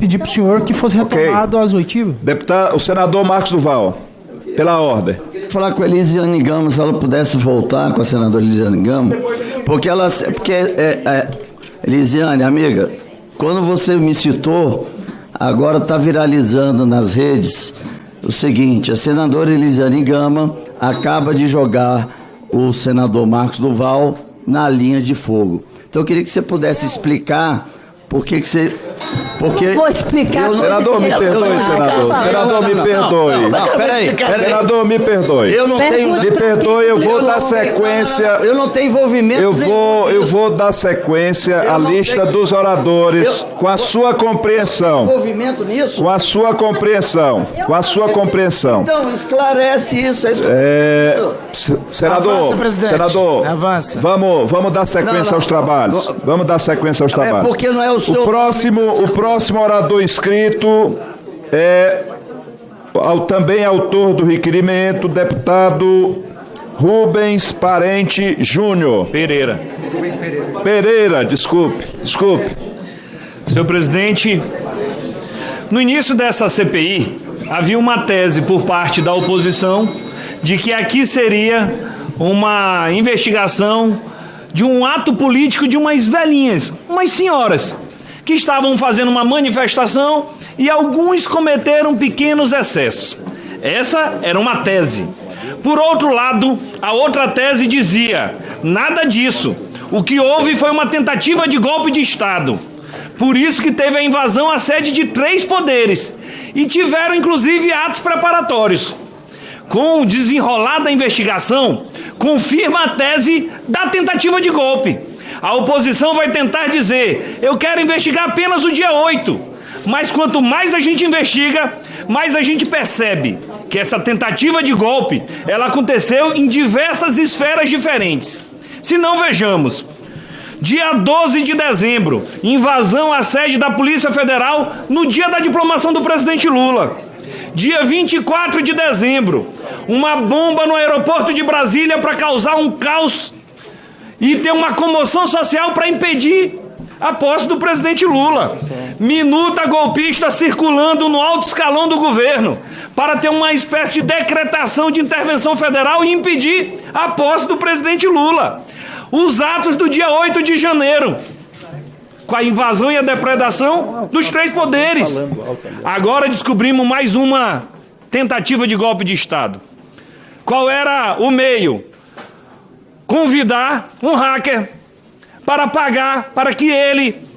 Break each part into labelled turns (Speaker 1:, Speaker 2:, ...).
Speaker 1: pedir para o senhor que fosse retomado as oitivas.
Speaker 2: Deputado, o senador Marcos Duval, pela ordem.
Speaker 3: Falar com a Elisiane Gama, se ela pudesse voltar com a senadora Elisiane Gama, porque Elisiane, amiga, quando você me citou, agora está viralizando nas redes o seguinte: a senadora Elisiane Gama acaba de jogar o senador Marcos Duval na linha de fogo. Então eu queria que você pudesse explicar por que você... Porque
Speaker 4: vou explicar.
Speaker 2: Senador, me perdoe, senador. Senador, me perdoe.
Speaker 3: Peraí.
Speaker 2: Senador, me perdoe.
Speaker 3: Eu não tenho...
Speaker 2: Me perdoe, eu vou dar sequência...
Speaker 3: Eu não tenho envolvimento...
Speaker 2: Eu vou dar sequência à lista dos oradores com a sua compreensão.
Speaker 3: Envolvimento nisso?
Speaker 2: Com a sua compreensão. Com a sua compreensão.
Speaker 3: Então, esclarece isso.
Speaker 2: Senador,
Speaker 1: Avança, presidente.
Speaker 2: senador,
Speaker 1: Avança.
Speaker 2: Vamos dar sequência aos trabalhos. Vamos dar sequência aos trabalhos.
Speaker 3: Porque não é o seu...
Speaker 2: O próximo orador inscrito é também autor do requerimento, deputado Rubens Parente Júnior. Pereira, desculpe.
Speaker 5: Senhor presidente, no início dessa CPI, havia uma tese por parte da oposição de que aqui seria uma investigação de um ato político de umas velhinhas, umas senhoras, que estavam fazendo uma manifestação e alguns cometeram pequenos excessos. Essa era uma tese. Por outro lado, a outra tese dizia: nada disso. O que houve foi uma tentativa de golpe de Estado. Por isso que teve a invasão à sede de 3 poderes e tiveram inclusive atos preparatórios. Com o desenrolar da investigação, confirma a tese da tentativa de golpe. A oposição vai tentar dizer: eu quero investigar apenas o dia 8. Mas quanto mais a gente investiga, mais a gente percebe que essa tentativa de golpe, ela aconteceu em diversas esferas diferentes. Se não, vejamos. Dia 12 de dezembro, invasão à sede da Polícia Federal no dia da diplomação do presidente Lula. Dia 24 de dezembro, uma bomba no aeroporto de Brasília para causar um caos e ter uma comoção social para impedir a posse do presidente Lula. Minuta golpista circulando no alto escalão do governo para ter uma espécie de decretação de intervenção federal e impedir a posse do presidente Lula. Os atos do dia 8 de janeiro, com a invasão e a depredação dos 3 poderes. Agora descobrimos mais uma tentativa de golpe de Estado. Qual era o meio? Convidar um hacker para pagar para que ele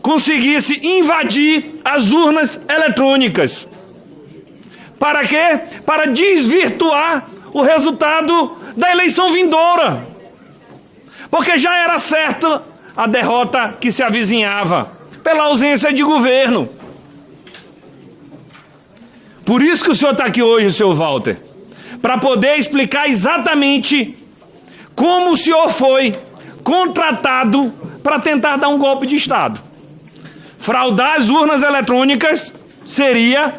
Speaker 5: conseguisse invadir as urnas eletrônicas. Para quê? Para desvirtuar o resultado da eleição vindoura. Porque já era certa a derrota que se avizinhava pela ausência de governo. Por isso que o senhor está aqui hoje, senhor Walter, para poder explicar exatamente como o senhor foi contratado para tentar dar um golpe de Estado. Fraudar as urnas eletrônicas seria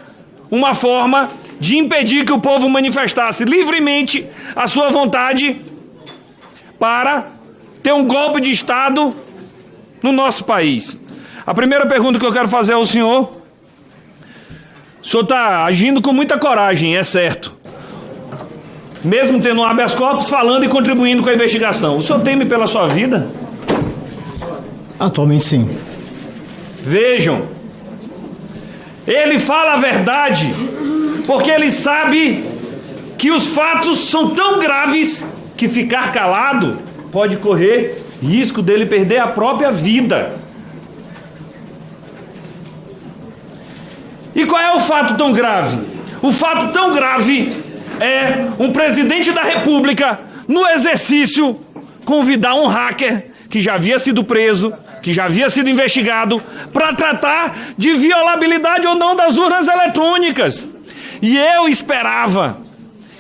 Speaker 5: uma forma de impedir que o povo manifestasse livremente a sua vontade para ter um golpe de Estado no nosso país. A primeira pergunta que eu quero fazer ao senhor: o senhor está agindo com muita coragem, é certo, mesmo tendo um habeas corpus, falando e contribuindo com a investigação. O senhor teme pela sua vida?
Speaker 1: Atualmente, sim.
Speaker 5: Vejam, ele fala a verdade porque ele sabe que os fatos são tão graves que ficar calado pode correr risco dele perder a própria vida. E qual é o fato tão grave? O fato tão grave é um presidente da República, no exercício, convidar um hacker que já havia sido preso, que já havia sido investigado, para tratar de violabilidade ou não das urnas eletrônicas. E eu esperava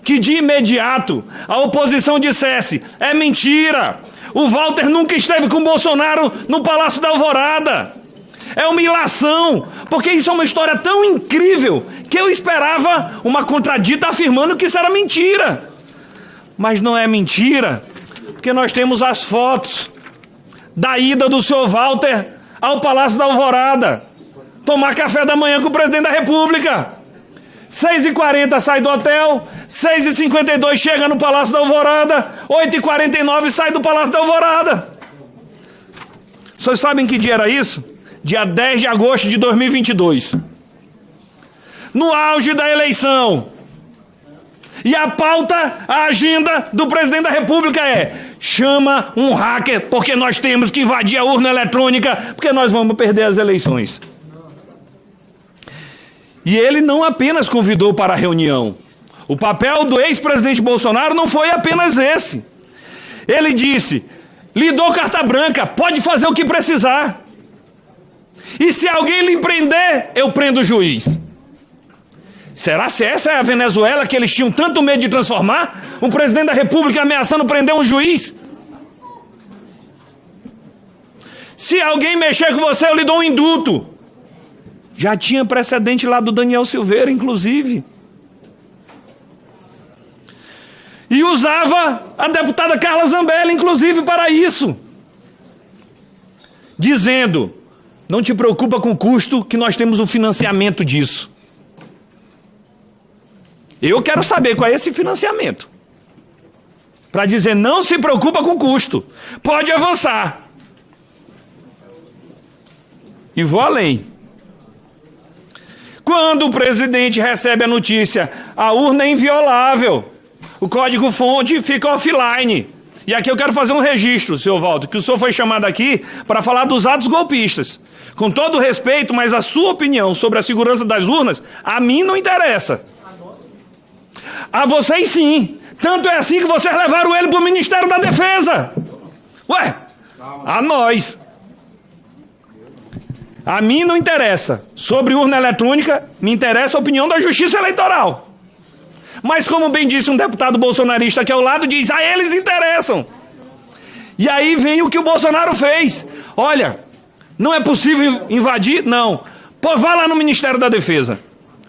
Speaker 5: que de imediato a oposição dissesse: é mentira, o Walter nunca esteve com o Bolsonaro no Palácio da Alvorada, é uma ilação, porque isso é uma história tão incrível que eu esperava uma contradita afirmando que isso era mentira. Mas não é mentira, porque nós temos as fotos da ida do senhor Walter ao Palácio da Alvorada tomar café da manhã com o presidente da República. 6h40 sai do hotel, 6h52 chega no Palácio da Alvorada, 8h49 sai do Palácio da Alvorada. Vocês sabem que dia era isso? Dia 10 de agosto de 2022. No auge da eleição. E a pauta, a agenda do presidente da República é: chama um hacker, porque nós temos que invadir a urna eletrônica, porque nós vamos perder as eleições. E ele não apenas convidou para a reunião. O papel do ex-presidente Bolsonaro não foi apenas esse. Ele disse: lhe dou carta branca, pode fazer o que precisar. E se alguém lhe prender, eu prendo o juiz. Será que essa é a Venezuela que eles tinham tanto medo de transformar? Um presidente da República ameaçando prender um juiz? Se alguém mexer com você, eu lhe dou um indulto. Já tinha precedente lá do Daniel Silveira, inclusive. E usava a deputada Carla Zambelli, inclusive, para isso. Dizendo: não te preocupa com o custo, que nós temos o financiamento disso. Eu quero saber qual é esse financiamento. Para dizer: não se preocupa com o custo. Pode avançar. E vou além. Quando o presidente recebe a notícia: a urna é inviolável, o código-fonte fica offline. E aqui eu quero fazer um registro, senhor Walter, que o senhor foi chamado aqui para falar dos atos golpistas. Com todo respeito, mas a sua opinião sobre a segurança das urnas, a mim não interessa. A vocês sim. Tanto é assim que vocês levaram ele para o Ministério da Defesa. Ué, a nós. A mim não interessa. Sobre urna eletrônica, me interessa a opinião da Justiça Eleitoral. Mas como bem disse um deputado bolsonarista aqui ao lado, diz: a eles interessam. E aí vem o que o Bolsonaro fez. Olha, não é possível invadir? Não. Pô, vá lá no Ministério da Defesa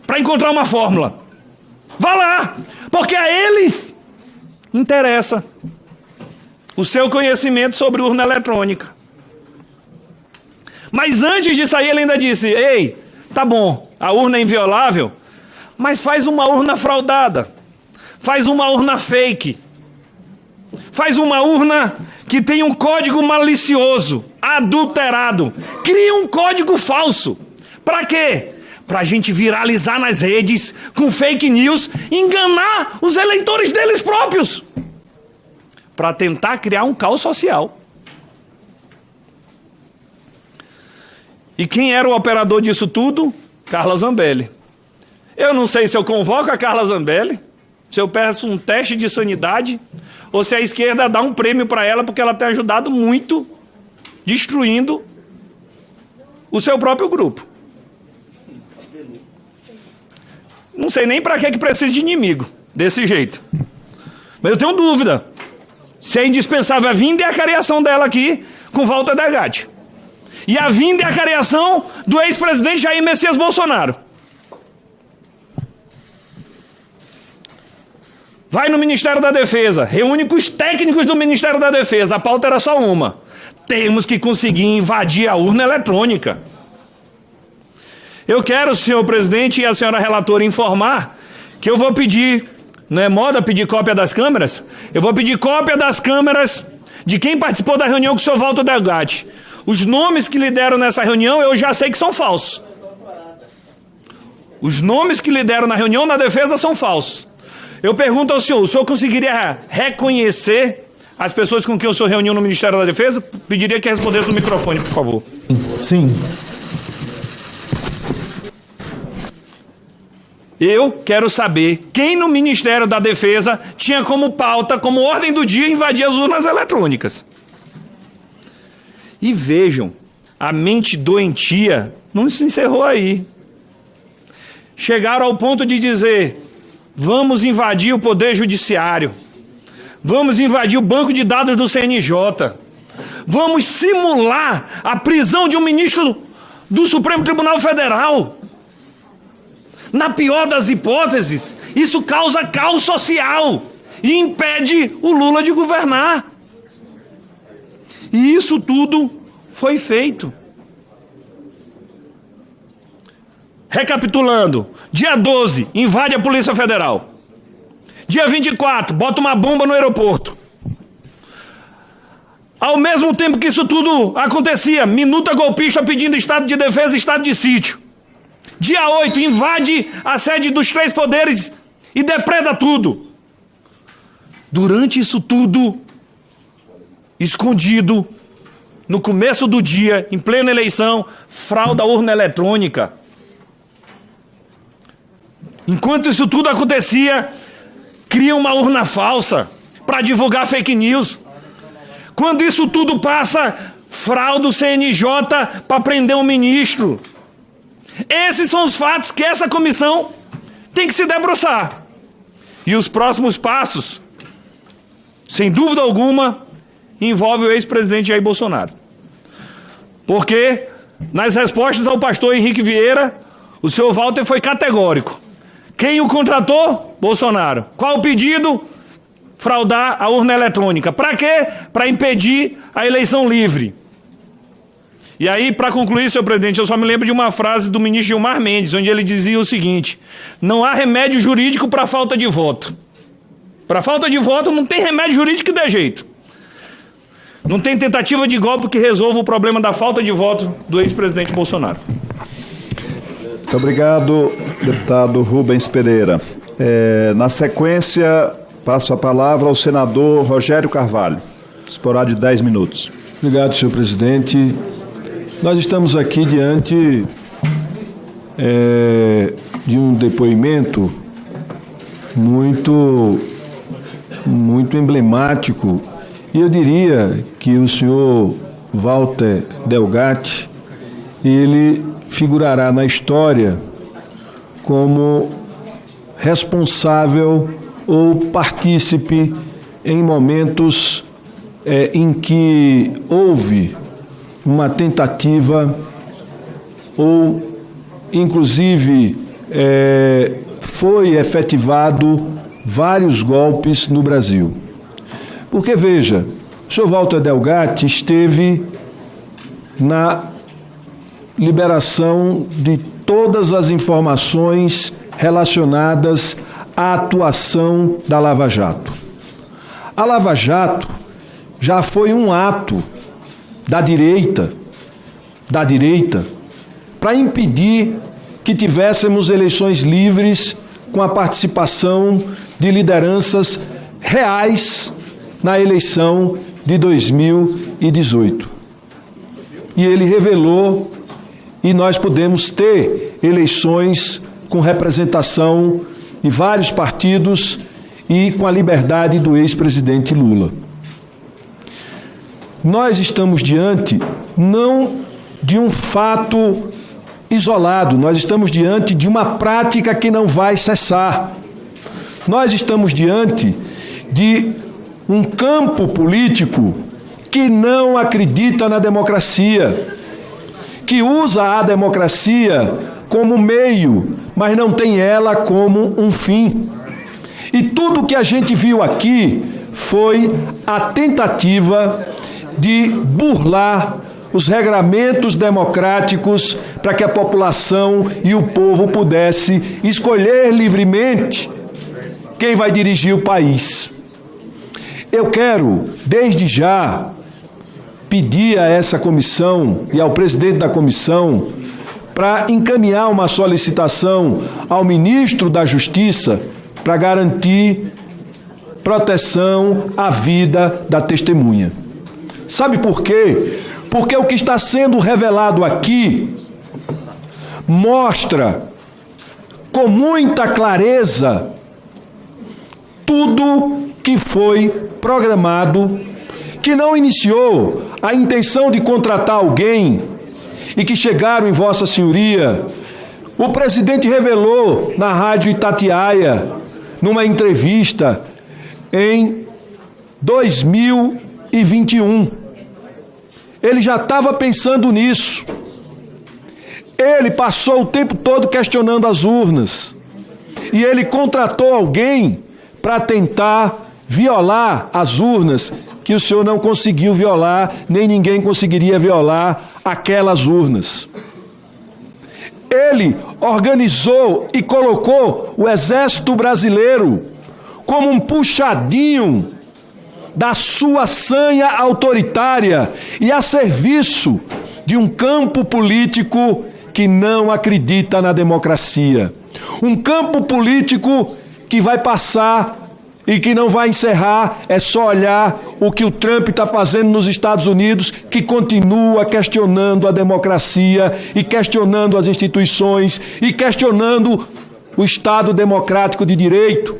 Speaker 5: para encontrar uma fórmula. Vá lá, porque a eles interessa o seu conhecimento sobre urna eletrônica. Mas antes de sair ele ainda disse: ei, tá bom, a urna é inviolável, mas faz uma urna fraudada, faz uma urna fake, faz uma urna que tem um código malicioso, adulterado, cria um código falso. Para quê? Para a gente viralizar nas redes com fake news, enganar os eleitores deles próprios, para tentar criar um caos social. E quem era o operador disso tudo? Carla Zambelli. Eu não sei se eu convoco a Carla Zambelli, se eu peço um teste de sanidade, ou se a esquerda dá um prêmio para ela, porque ela tem ajudado muito, destruindo o seu próprio grupo. Não sei nem para que precisa de inimigo, desse jeito. Mas eu tenho dúvida se é indispensável a vinda e a cariação dela aqui com Walter Delgatti. E a vinda e a cariação do ex-presidente Jair Messias Bolsonaro. Vai no Ministério da Defesa, reúne com os técnicos do Ministério da Defesa. A pauta era só uma: temos que conseguir invadir a urna eletrônica. Eu quero, senhor presidente e a senhora relatora, informar que eu vou pedir, não é moda pedir cópia das câmeras? Eu vou pedir cópia das câmeras de quem participou da reunião com o senhor Walter Delgatti. Os nomes que lhe deram nessa reunião eu já sei que são falsos. Os nomes que lhe deram na reunião da defesa são falsos. Eu pergunto ao senhor: o senhor conseguiria reconhecer as pessoas com quem o senhor reuniu no Ministério da Defesa? Pediria que respondesse no microfone, por favor.
Speaker 1: Sim.
Speaker 5: Eu quero saber quem no Ministério da Defesa tinha como pauta, como ordem do dia, invadir as urnas eletrônicas. E vejam, a mente doentia não se encerrou aí. Chegaram ao ponto de dizer: vamos invadir o Poder Judiciário, vamos invadir o banco de dados do CNJ, vamos simular a prisão de um ministro do Supremo Tribunal Federal. Na pior das hipóteses, isso causa caos social e impede o Lula de governar. E isso tudo foi feito. Recapitulando, dia 12, invade a Polícia Federal. Dia 24, bota uma bomba no aeroporto. Ao mesmo tempo que isso tudo acontecia, minuta golpista pedindo estado de defesa e estado de sítio. Dia 8, invade a sede dos 3 poderes e depreda tudo. Durante isso tudo, escondido, no começo do dia, em plena eleição, frauda a urna eletrônica. Enquanto isso tudo acontecia, cria uma urna falsa para divulgar fake news. Quando isso tudo passa, frauda o CNJ para prender um ministro. Esses são os fatos que essa comissão tem que se debruçar. E os próximos passos, sem dúvida alguma, envolvem o ex-presidente Jair Bolsonaro. Porque, nas respostas ao pastor Henrique Vieira, o senhor Walter foi categórico. Quem o contratou? Bolsonaro. Qual o pedido? Fraudar a urna eletrônica. Para quê? Para impedir a eleição livre. E aí, para concluir, senhor presidente, eu só me lembro de uma frase do ministro Gilmar Mendes, onde ele dizia o seguinte: não há remédio jurídico para falta de voto. Para falta de voto não tem remédio jurídico que dê jeito. Não tem tentativa de golpe que resolva o problema da falta de voto do ex-presidente Bolsonaro.
Speaker 2: Muito obrigado, deputado Rubens Pereira. Na sequência, passo a palavra ao senador Rogério Carvalho. Disporá de 10 minutos.
Speaker 4: Obrigado, senhor presidente. Nós estamos aqui diante de um depoimento muito emblemático. E eu diria que o senhor Walter Delgatti, ele figurará na história como responsável ou partícipe em momentos em que houve uma tentativa ou, inclusive, foi efetivado vários golpes no Brasil. Porque, veja, o senhor Walter Delgatti esteve na liberação de todas as informações relacionadas à atuação da Lava Jato. A Lava Jato já foi um ato da direita, para impedir que tivéssemos eleições livres com a participação de lideranças reais na eleição de 2018. E ele revelou, e nós podemos ter eleições com representação de vários partidos e com a liberdade do ex-presidente Lula. Nós estamos diante não de um fato isolado, nós estamos diante de uma prática que não vai cessar. Nós estamos diante de um campo político que não acredita na democracia, que usa a democracia como meio, mas não tem ela como um fim. E tudo que a gente viu aqui foi a tentativa de burlar os regramentos democráticos para que a população e o povo pudesse escolher livremente quem vai dirigir o país. Eu quero, desde já, pedir a essa comissão e ao presidente da comissão para encaminhar uma solicitação ao ministro da Justiça para garantir proteção à vida da testemunha. Sabe por quê? Porque o que está sendo revelado aqui mostra com muita clareza tudo que foi programado, que não iniciou a intenção de contratar alguém e que chegaram em Vossa Senhoria. O presidente revelou na Rádio Itatiaia, numa entrevista em 2021. Ele já estava pensando nisso. Ele passou o tempo todo questionando as urnas. E ele contratou alguém para tentar violar as urnas, que o senhor não conseguiu violar, nem ninguém conseguiria violar aquelas urnas. ele organizou e colocou o Exército Brasileiro como um puxadinho da sua sanha autoritária e a serviço de um campo político que não acredita na democracia. Um campo político que vai passar e que não vai encerrar, é só olhar o que o Trump está fazendo nos Estados Unidos, que continua questionando a democracia e questionando as instituições e questionando o Estado democrático de direito.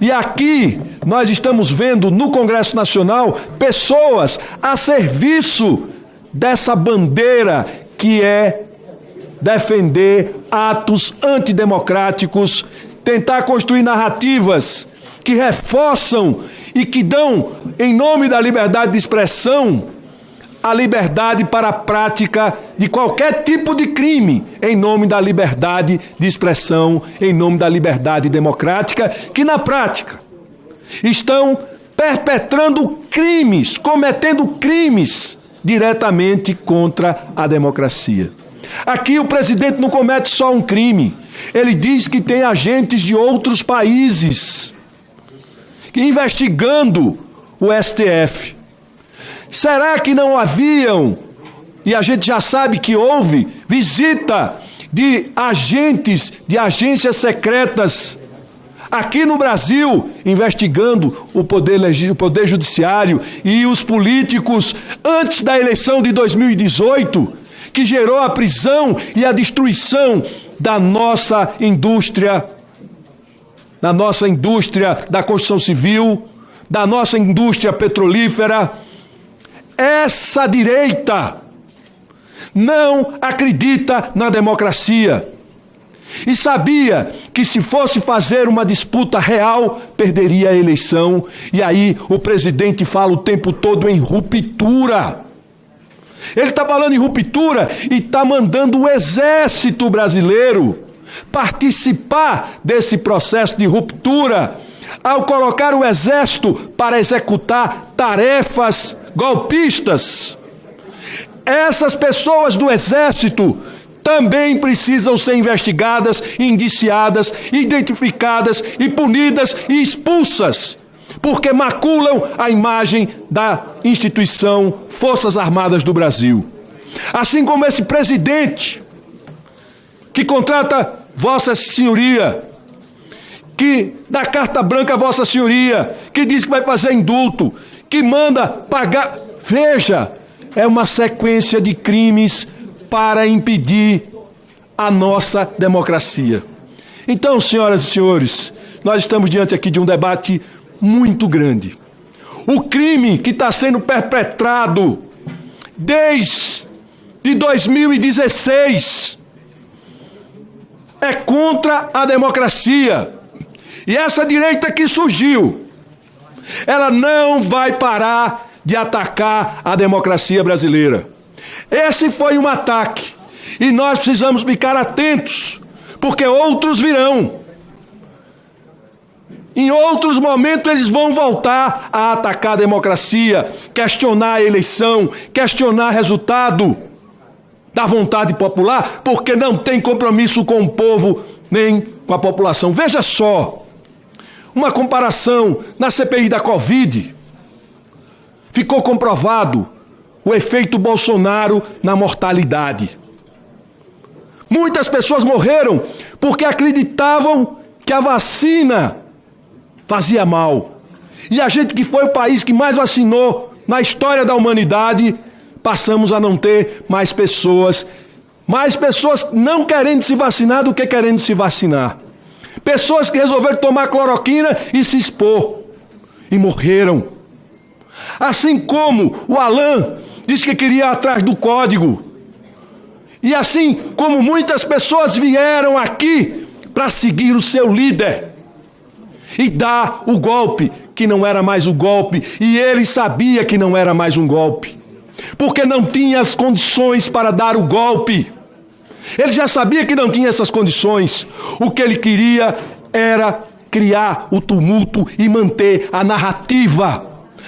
Speaker 4: E aqui nós estamos vendo no Congresso Nacional pessoas a serviço dessa bandeira que é defender atos antidemocráticos, tentar construir narrativas que reforçam e que dão, em nome da liberdade de expressão, a liberdade para a prática de qualquer tipo de crime, em nome da liberdade de expressão, em nome da liberdade democrática, que na prática estão perpetrando crimes, cometendo crimes diretamente contra a democracia. Aqui o presidente não comete só um crime, ele diz que tem agentes de outros países investigando o STF. Será que não haviam, e a gente já sabe que houve, visita de agentes de agências secretas aqui no Brasil, investigando o poder judiciário e os políticos antes da eleição de 2018, que gerou a prisão e a destruição da nossa indústria da construção civil, da nossa indústria petrolífera. Essa direita não acredita na democracia e sabia que se fosse fazer uma disputa real, perderia a eleição. E aí o presidente fala o tempo todo em ruptura. Ele está falando em ruptura e está mandando o Exército Brasileiro participar desse processo de ruptura, ao colocar o Exército para executar tarefas golpistas. Essas pessoas do Exército também precisam ser investigadas, indiciadas, identificadas e punidas e expulsas, porque maculam a imagem da instituição Forças Armadas do Brasil. Assim como esse presidente que contrata Vossa Senhoria, que dá carta branca a Vossa Senhoria, que diz que vai fazer indulto, que manda pagar. Veja, é uma sequência de crimes para impedir a nossa democracia. Então, senhoras e senhores, nós estamos diante aqui de um debate muito grande. O crime que está sendo perpetrado desde 2016 é contra a democracia. E essa direita que surgiu, ela não vai parar de atacar a democracia brasileira. Esse foi um ataque. E nós precisamos ficar atentos, porque outros virão. Em outros momentos eles vão voltar a atacar a democracia, questionar a eleição, questionar resultado da vontade popular, porque não tem compromisso com o povo nem com a população. Veja só, uma comparação na CPI da Covid. Ficou comprovado o efeito Bolsonaro na mortalidade. Muitas pessoas morreram porque acreditavam que a vacina fazia mal. E a gente que foi o país que mais vacinou na história da humanidade, passamos a não ter mais pessoas não querendo se vacinar do que querendo se vacinar. Pessoas que resolveram tomar cloroquina e se expor. E morreram. Assim como o Alan disse que queria ir atrás do código. E assim como muitas pessoas vieram aqui para seguir o seu líder e dar o golpe, que não era mais o golpe, e ele sabia que não era mais um golpe, porque não tinha as condições para dar o golpe. Ele já sabia que não tinha essas condições. O que ele queria era criar o tumulto e manter a narrativa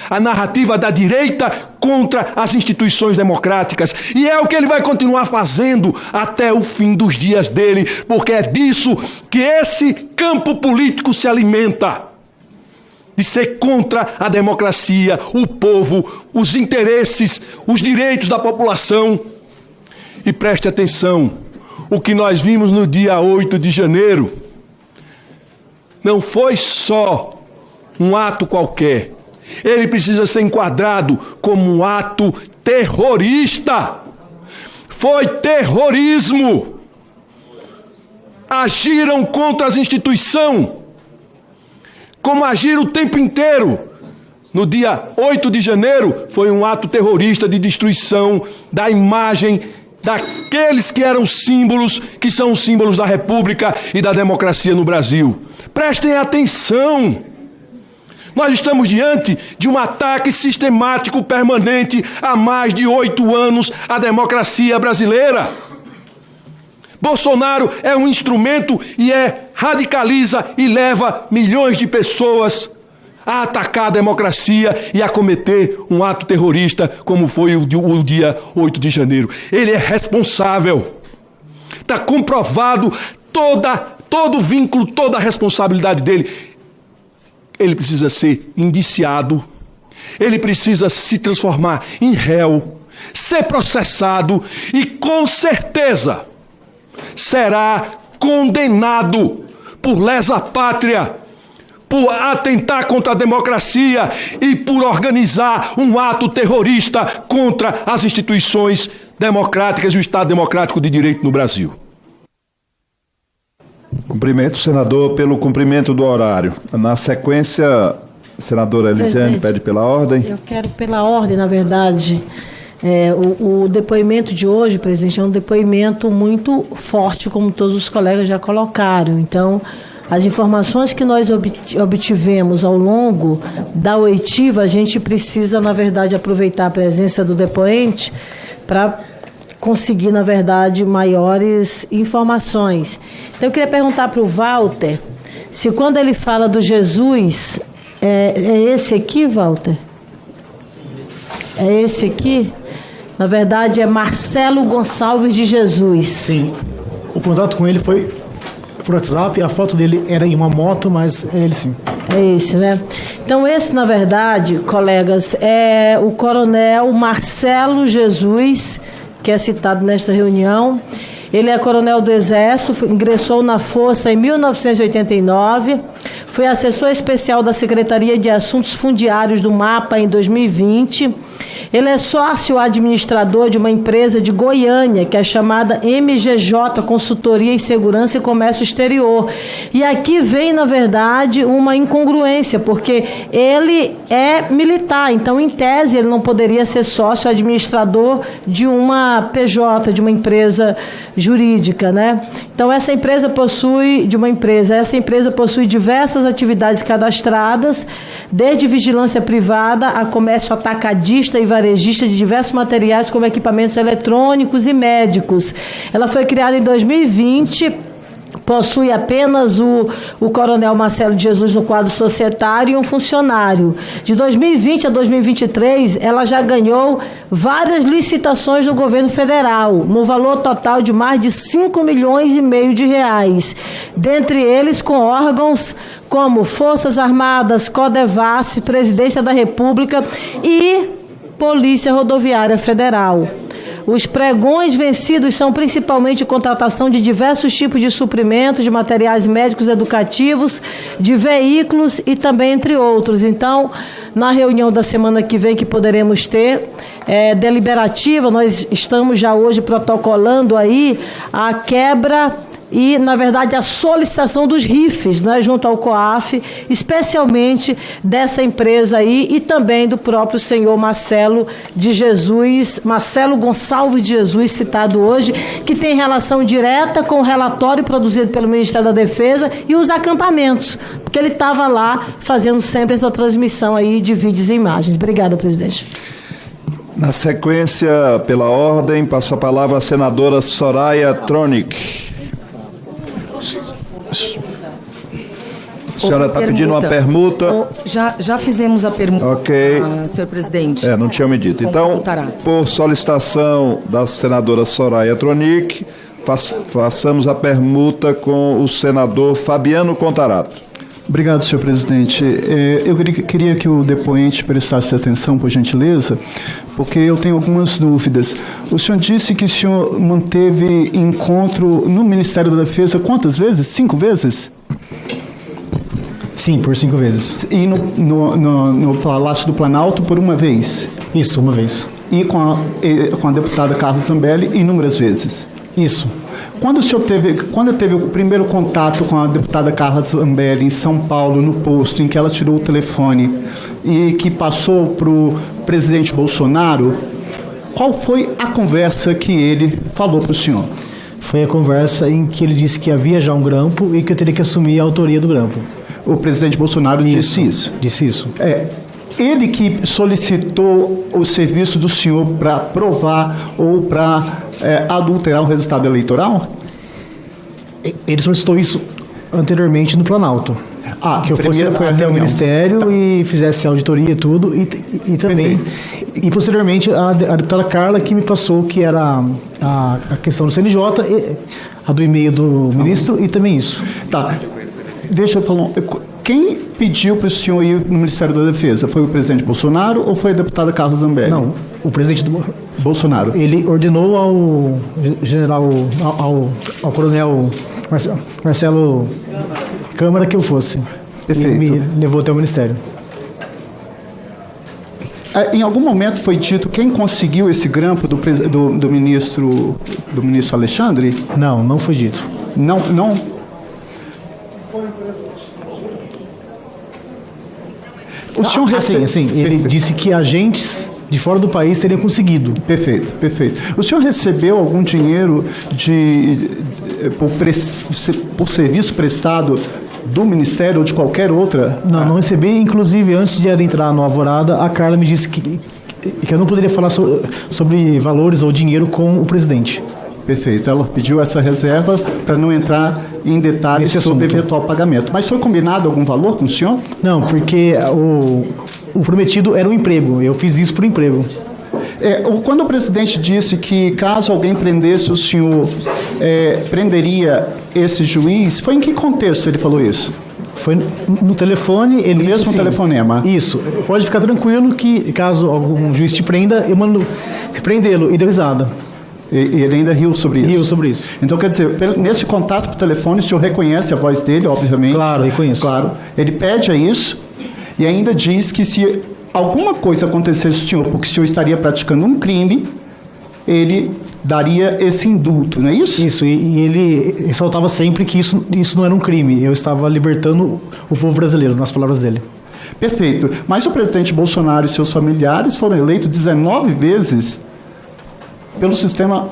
Speaker 4: a narrativa da direita contra as instituições democráticas. E é o que ele vai continuar fazendo até o fim dos dias dele, porque é disso que esse campo político se alimenta. De ser contra a democracia, o povo, os interesses, os direitos da população. E preste atenção, o que nós vimos no dia 8 de janeiro não foi só um ato qualquer. Ele precisa ser enquadrado como um ato terrorista. Foi terrorismo. Agiram contra as instituições, como agiram o tempo inteiro. No dia 8 de janeiro, foi um ato terrorista de destruição da imagem daqueles que eram símbolos, que são os símbolos da República e da democracia no Brasil. Prestem atenção. Nós estamos diante de um ataque sistemático permanente há mais de 8 anos à democracia brasileira. Bolsonaro é um instrumento e radicaliza e leva milhões de pessoas a atacar a democracia e a cometer um ato terrorista, como foi o dia 8 de janeiro. Ele é responsável. Está comprovado todo o vínculo, toda a responsabilidade dele. Ele precisa ser indiciado, ele precisa se transformar em réu, ser processado e, com certeza, será condenado por lesa pátria, por atentar contra a democracia e por organizar um ato terrorista contra as instituições democráticas e o Estado democrático de direito no Brasil.
Speaker 2: Cumprimento o senador pelo cumprimento do horário. Na sequência, a senadora Elisiane pede pela ordem.
Speaker 6: Eu quero pela ordem, na verdade. O depoimento de hoje, presidente, é um depoimento muito forte, como todos os colegas já colocaram. Então, as informações que nós obtivemos ao longo da oitiva, a gente precisa, na verdade, aproveitar a presença do depoente para conseguir, na verdade, maiores informações. Então, eu queria perguntar para o Walter se quando ele fala do Jesus, é esse aqui, Walter? É esse aqui? Na verdade, é Marcelo Gonçalves de Jesus.
Speaker 1: Sim. O contato com ele foi por WhatsApp, a foto dele era em uma moto, mas é ele sim.
Speaker 6: É esse, né? Então, esse, na verdade, colegas, é o coronel Marcelo Jesus, que é citado nesta reunião. Ele é coronel do Exército, ingressou na Força em 1989, foi assessor especial da Secretaria de Assuntos Fundiários do MAPA em 2020. Ele é sócio administrador de uma empresa de Goiânia, que é chamada MGJ, Consultoria em Segurança e Comércio Exterior. E aqui vem, na verdade, uma incongruência, porque ele é militar, então, em tese, ele não poderia ser sócio administrador de uma PJ, de uma empresa jurídica, né? Então, essa empresa possui diversas atividades cadastradas, desde vigilância privada a comércio atacadista e varejista de diversos materiais, como equipamentos eletrônicos e médicos. Ela foi criada em 2020, possui apenas o coronel Marcelo de Jesus no quadro societário e um funcionário. De 2020 a 2023, ela já ganhou várias licitações do governo federal, no valor total de mais de 5,5 milhões de reais. Dentre eles, com órgãos como Forças Armadas, Codevasf, Presidência da República e Polícia Rodoviária Federal. Os pregões vencidos são principalmente contratação de diversos tipos de suprimentos, de materiais médicos educativos, de veículos e também entre outros. Então, na reunião da semana que vem que poderemos ter, deliberativa, nós estamos já hoje protocolando aí a quebra e, na verdade, a solicitação dos RIFs, né, junto ao COAF, especialmente dessa empresa aí e também do próprio senhor Marcelo de Jesus, Marcelo Gonçalves de Jesus, citado hoje, que tem relação direta com o relatório produzido pelo Ministério da Defesa e os acampamentos, porque ele estava lá fazendo sempre essa transmissão aí de vídeos e imagens. Obrigada, presidente.
Speaker 2: Na sequência, pela ordem, passo a palavra à senadora Soraya Tronic. A senhora está pedindo uma permuta.
Speaker 7: Já fizemos a permuta,
Speaker 2: Ok.
Speaker 7: senhor presidente.
Speaker 2: Não tinha me dito.
Speaker 7: Com
Speaker 2: Então,
Speaker 7: Contarato.
Speaker 2: por solicitação da senadora Soraya Tronic, façamos a permuta com o senador Fabiano Contarato.
Speaker 8: Obrigado, senhor presidente. Eu queria que o depoente prestasse atenção, por gentileza, porque eu tenho algumas dúvidas. O senhor disse que o senhor manteve encontro no Ministério da Defesa quantas vezes? 5 vezes?
Speaker 1: Sim, por 5 vezes.
Speaker 8: E no Palácio do Planalto por uma vez?
Speaker 1: Isso, uma vez.
Speaker 8: E com a deputada Carla Zambelli inúmeras vezes?
Speaker 1: Isso.
Speaker 8: Quando teve o primeiro contato com a deputada Carla Zambelli em São Paulo, no posto, em que ela tirou o telefone e que passou para o presidente Bolsonaro, qual foi a conversa que ele falou para o senhor?
Speaker 1: Foi a conversa em que ele disse que havia já um grampo e que eu teria que assumir a autoria do grampo.
Speaker 8: O presidente Bolsonaro disse isso?
Speaker 1: Disse isso.
Speaker 8: Ele que solicitou o serviço do senhor para provar ou para adulterar o resultado eleitoral?
Speaker 1: Ele solicitou isso anteriormente no Planalto. Que eu fosse até o Ministério e fizesse a auditoria e tudo, e também... E posteriormente a deputada Carla que me passou que era a questão do CNJ, a do e-mail do ministro e também isso.
Speaker 8: Tá, deixa eu falar... Quem pediu para o senhor ir no Ministério da Defesa? Foi o presidente Bolsonaro ou foi a deputada Carla Zambelli?
Speaker 1: Não, o presidente
Speaker 8: Bolsonaro.
Speaker 1: Ele ordenou ao general, ao coronel Marcelo Câmara que eu fosse.
Speaker 8: Perfeito.
Speaker 1: E me levou até o Ministério.
Speaker 8: Em algum momento foi dito quem conseguiu esse grampo do ministro Alexandre?
Speaker 1: Não, não foi dito.
Speaker 8: Não? O senhor
Speaker 1: Sim, ele disse que agentes de fora do país teriam conseguido.
Speaker 8: Perfeito. O senhor recebeu algum dinheiro por serviço prestado do Ministério ou de qualquer outra?
Speaker 1: Não recebi. Inclusive, antes de ela entrar no Alvorada, a Carla me disse que eu não poderia falar sobre valores ou dinheiro com o presidente.
Speaker 8: Perfeito. Ela pediu essa reserva para não entrar em detalhes sobre eventual pagamento. Mas foi combinado algum valor com o senhor?
Speaker 1: Não, porque o prometido era um emprego. Eu fiz isso por emprego.
Speaker 8: Quando o presidente disse que caso alguém prendesse o senhor, prenderia esse juiz, foi em que contexto ele falou isso?
Speaker 1: Foi no telefone, ele disse
Speaker 8: mesmo
Speaker 1: assim,
Speaker 8: telefonema?
Speaker 1: Isso. Pode ficar tranquilo que caso algum juiz te prenda, eu mando prendê-lo. E deu risada.
Speaker 8: E ele ainda riu sobre isso?
Speaker 1: Riu sobre isso.
Speaker 8: Então, quer dizer, nesse contato por telefone, o senhor reconhece a voz dele, obviamente?
Speaker 1: Claro, reconheço.
Speaker 8: Claro. Ele pede isso e ainda diz que se alguma coisa acontecesse ao senhor, porque o senhor estaria praticando um crime, ele daria esse indulto, não é isso?
Speaker 1: Isso, e ele ressaltava sempre que isso não era um crime. Eu estava libertando o povo brasileiro, nas palavras dele.
Speaker 8: Perfeito. Mas o presidente Bolsonaro e seus familiares foram eleitos 19 vezes pelo sistema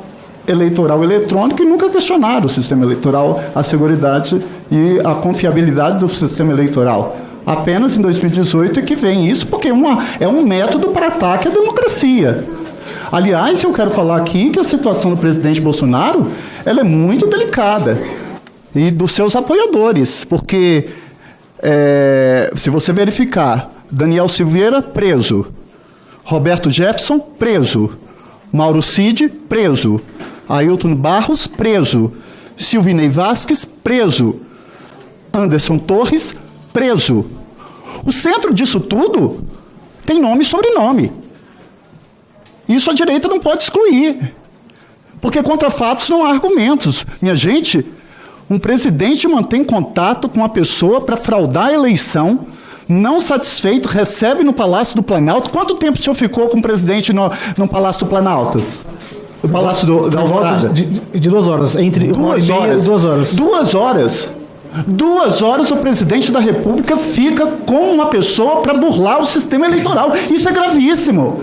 Speaker 8: eleitoral eletrônico e nunca questionaram o sistema eleitoral, a seguridade e a confiabilidade do sistema eleitoral. Apenas em 2018 é que vem isso, porque é um método para ataque à democracia. Aliás, eu quero falar aqui que a situação do presidente Bolsonaro ela é muito delicada, e dos seus apoiadores, porque se você verificar, Daniel Silveira, preso, Roberto Jefferson, preso, Mauro Cid, preso, Ailton Barros, preso, Silvinei Vasquez, preso, Anderson Torres, preso. O centro disso tudo tem nome e sobrenome. Isso a direita não pode excluir, porque contra fatos não há argumentos. Minha gente, um presidente mantém contato com uma pessoa para fraudar a eleição, não satisfeito, recebe no Palácio do Planalto. Quanto tempo o senhor ficou com o presidente no Palácio do Planalto? No Palácio da Alvorada?
Speaker 1: De 2 horas, entre
Speaker 8: 2 horas.
Speaker 1: 2 horas.
Speaker 8: 2 horas. 2 horas o presidente da República fica com uma pessoa para burlar o sistema eleitoral. Isso é gravíssimo.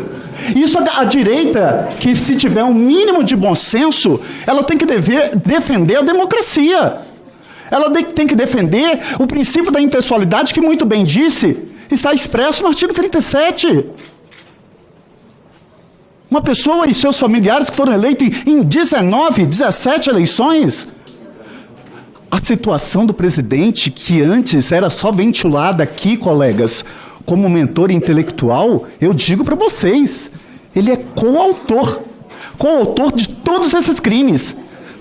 Speaker 8: Isso a direita, que se tiver um mínimo de bom senso, ela tem que defender a democracia. Ela tem que defender o princípio da impessoalidade, que muito bem disse, está expresso no artigo 37. Uma pessoa e seus familiares que foram eleitos em 19, 17 eleições, situação do presidente, que antes era só ventilada aqui, colegas, como mentor intelectual, eu digo para vocês, ele é coautor de todos esses crimes.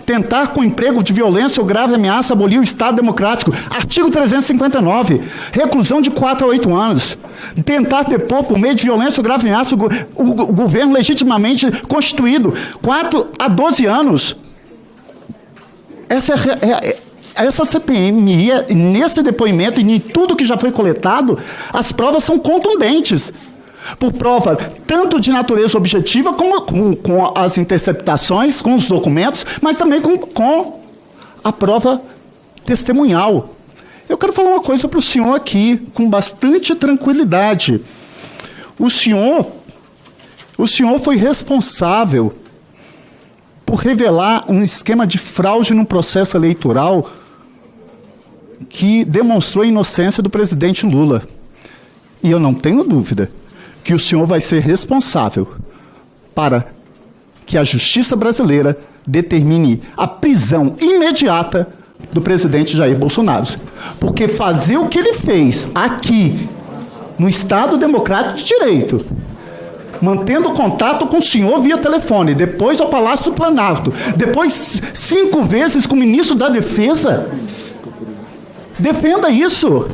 Speaker 8: Tentar com emprego de violência ou grave ameaça abolir o Estado Democrático. Artigo 359, reclusão de 4 a 8 anos. Tentar depor por meio de violência ou grave ameaça o governo legitimamente constituído. 4 a 12 anos. Essa CPMI, nesse depoimento e em tudo que já foi coletado, as provas são contundentes. Por prova tanto de natureza objetiva, como com as interceptações, com os documentos, mas também com a prova testemunhal. Eu quero falar uma coisa para o senhor aqui, com bastante tranquilidade. O senhor foi responsável por revelar um esquema de fraude no processo eleitoral que demonstrou a inocência do presidente Lula. E eu não tenho dúvida que o senhor vai ser responsável para que a justiça brasileira determine a prisão imediata do presidente Jair Bolsonaro. Porque fazer o que ele fez aqui, no Estado Democrático de Direito, mantendo contato com o senhor via telefone, depois ao Palácio do Planalto, depois 5 vezes com o ministro da Defesa, defenda isso.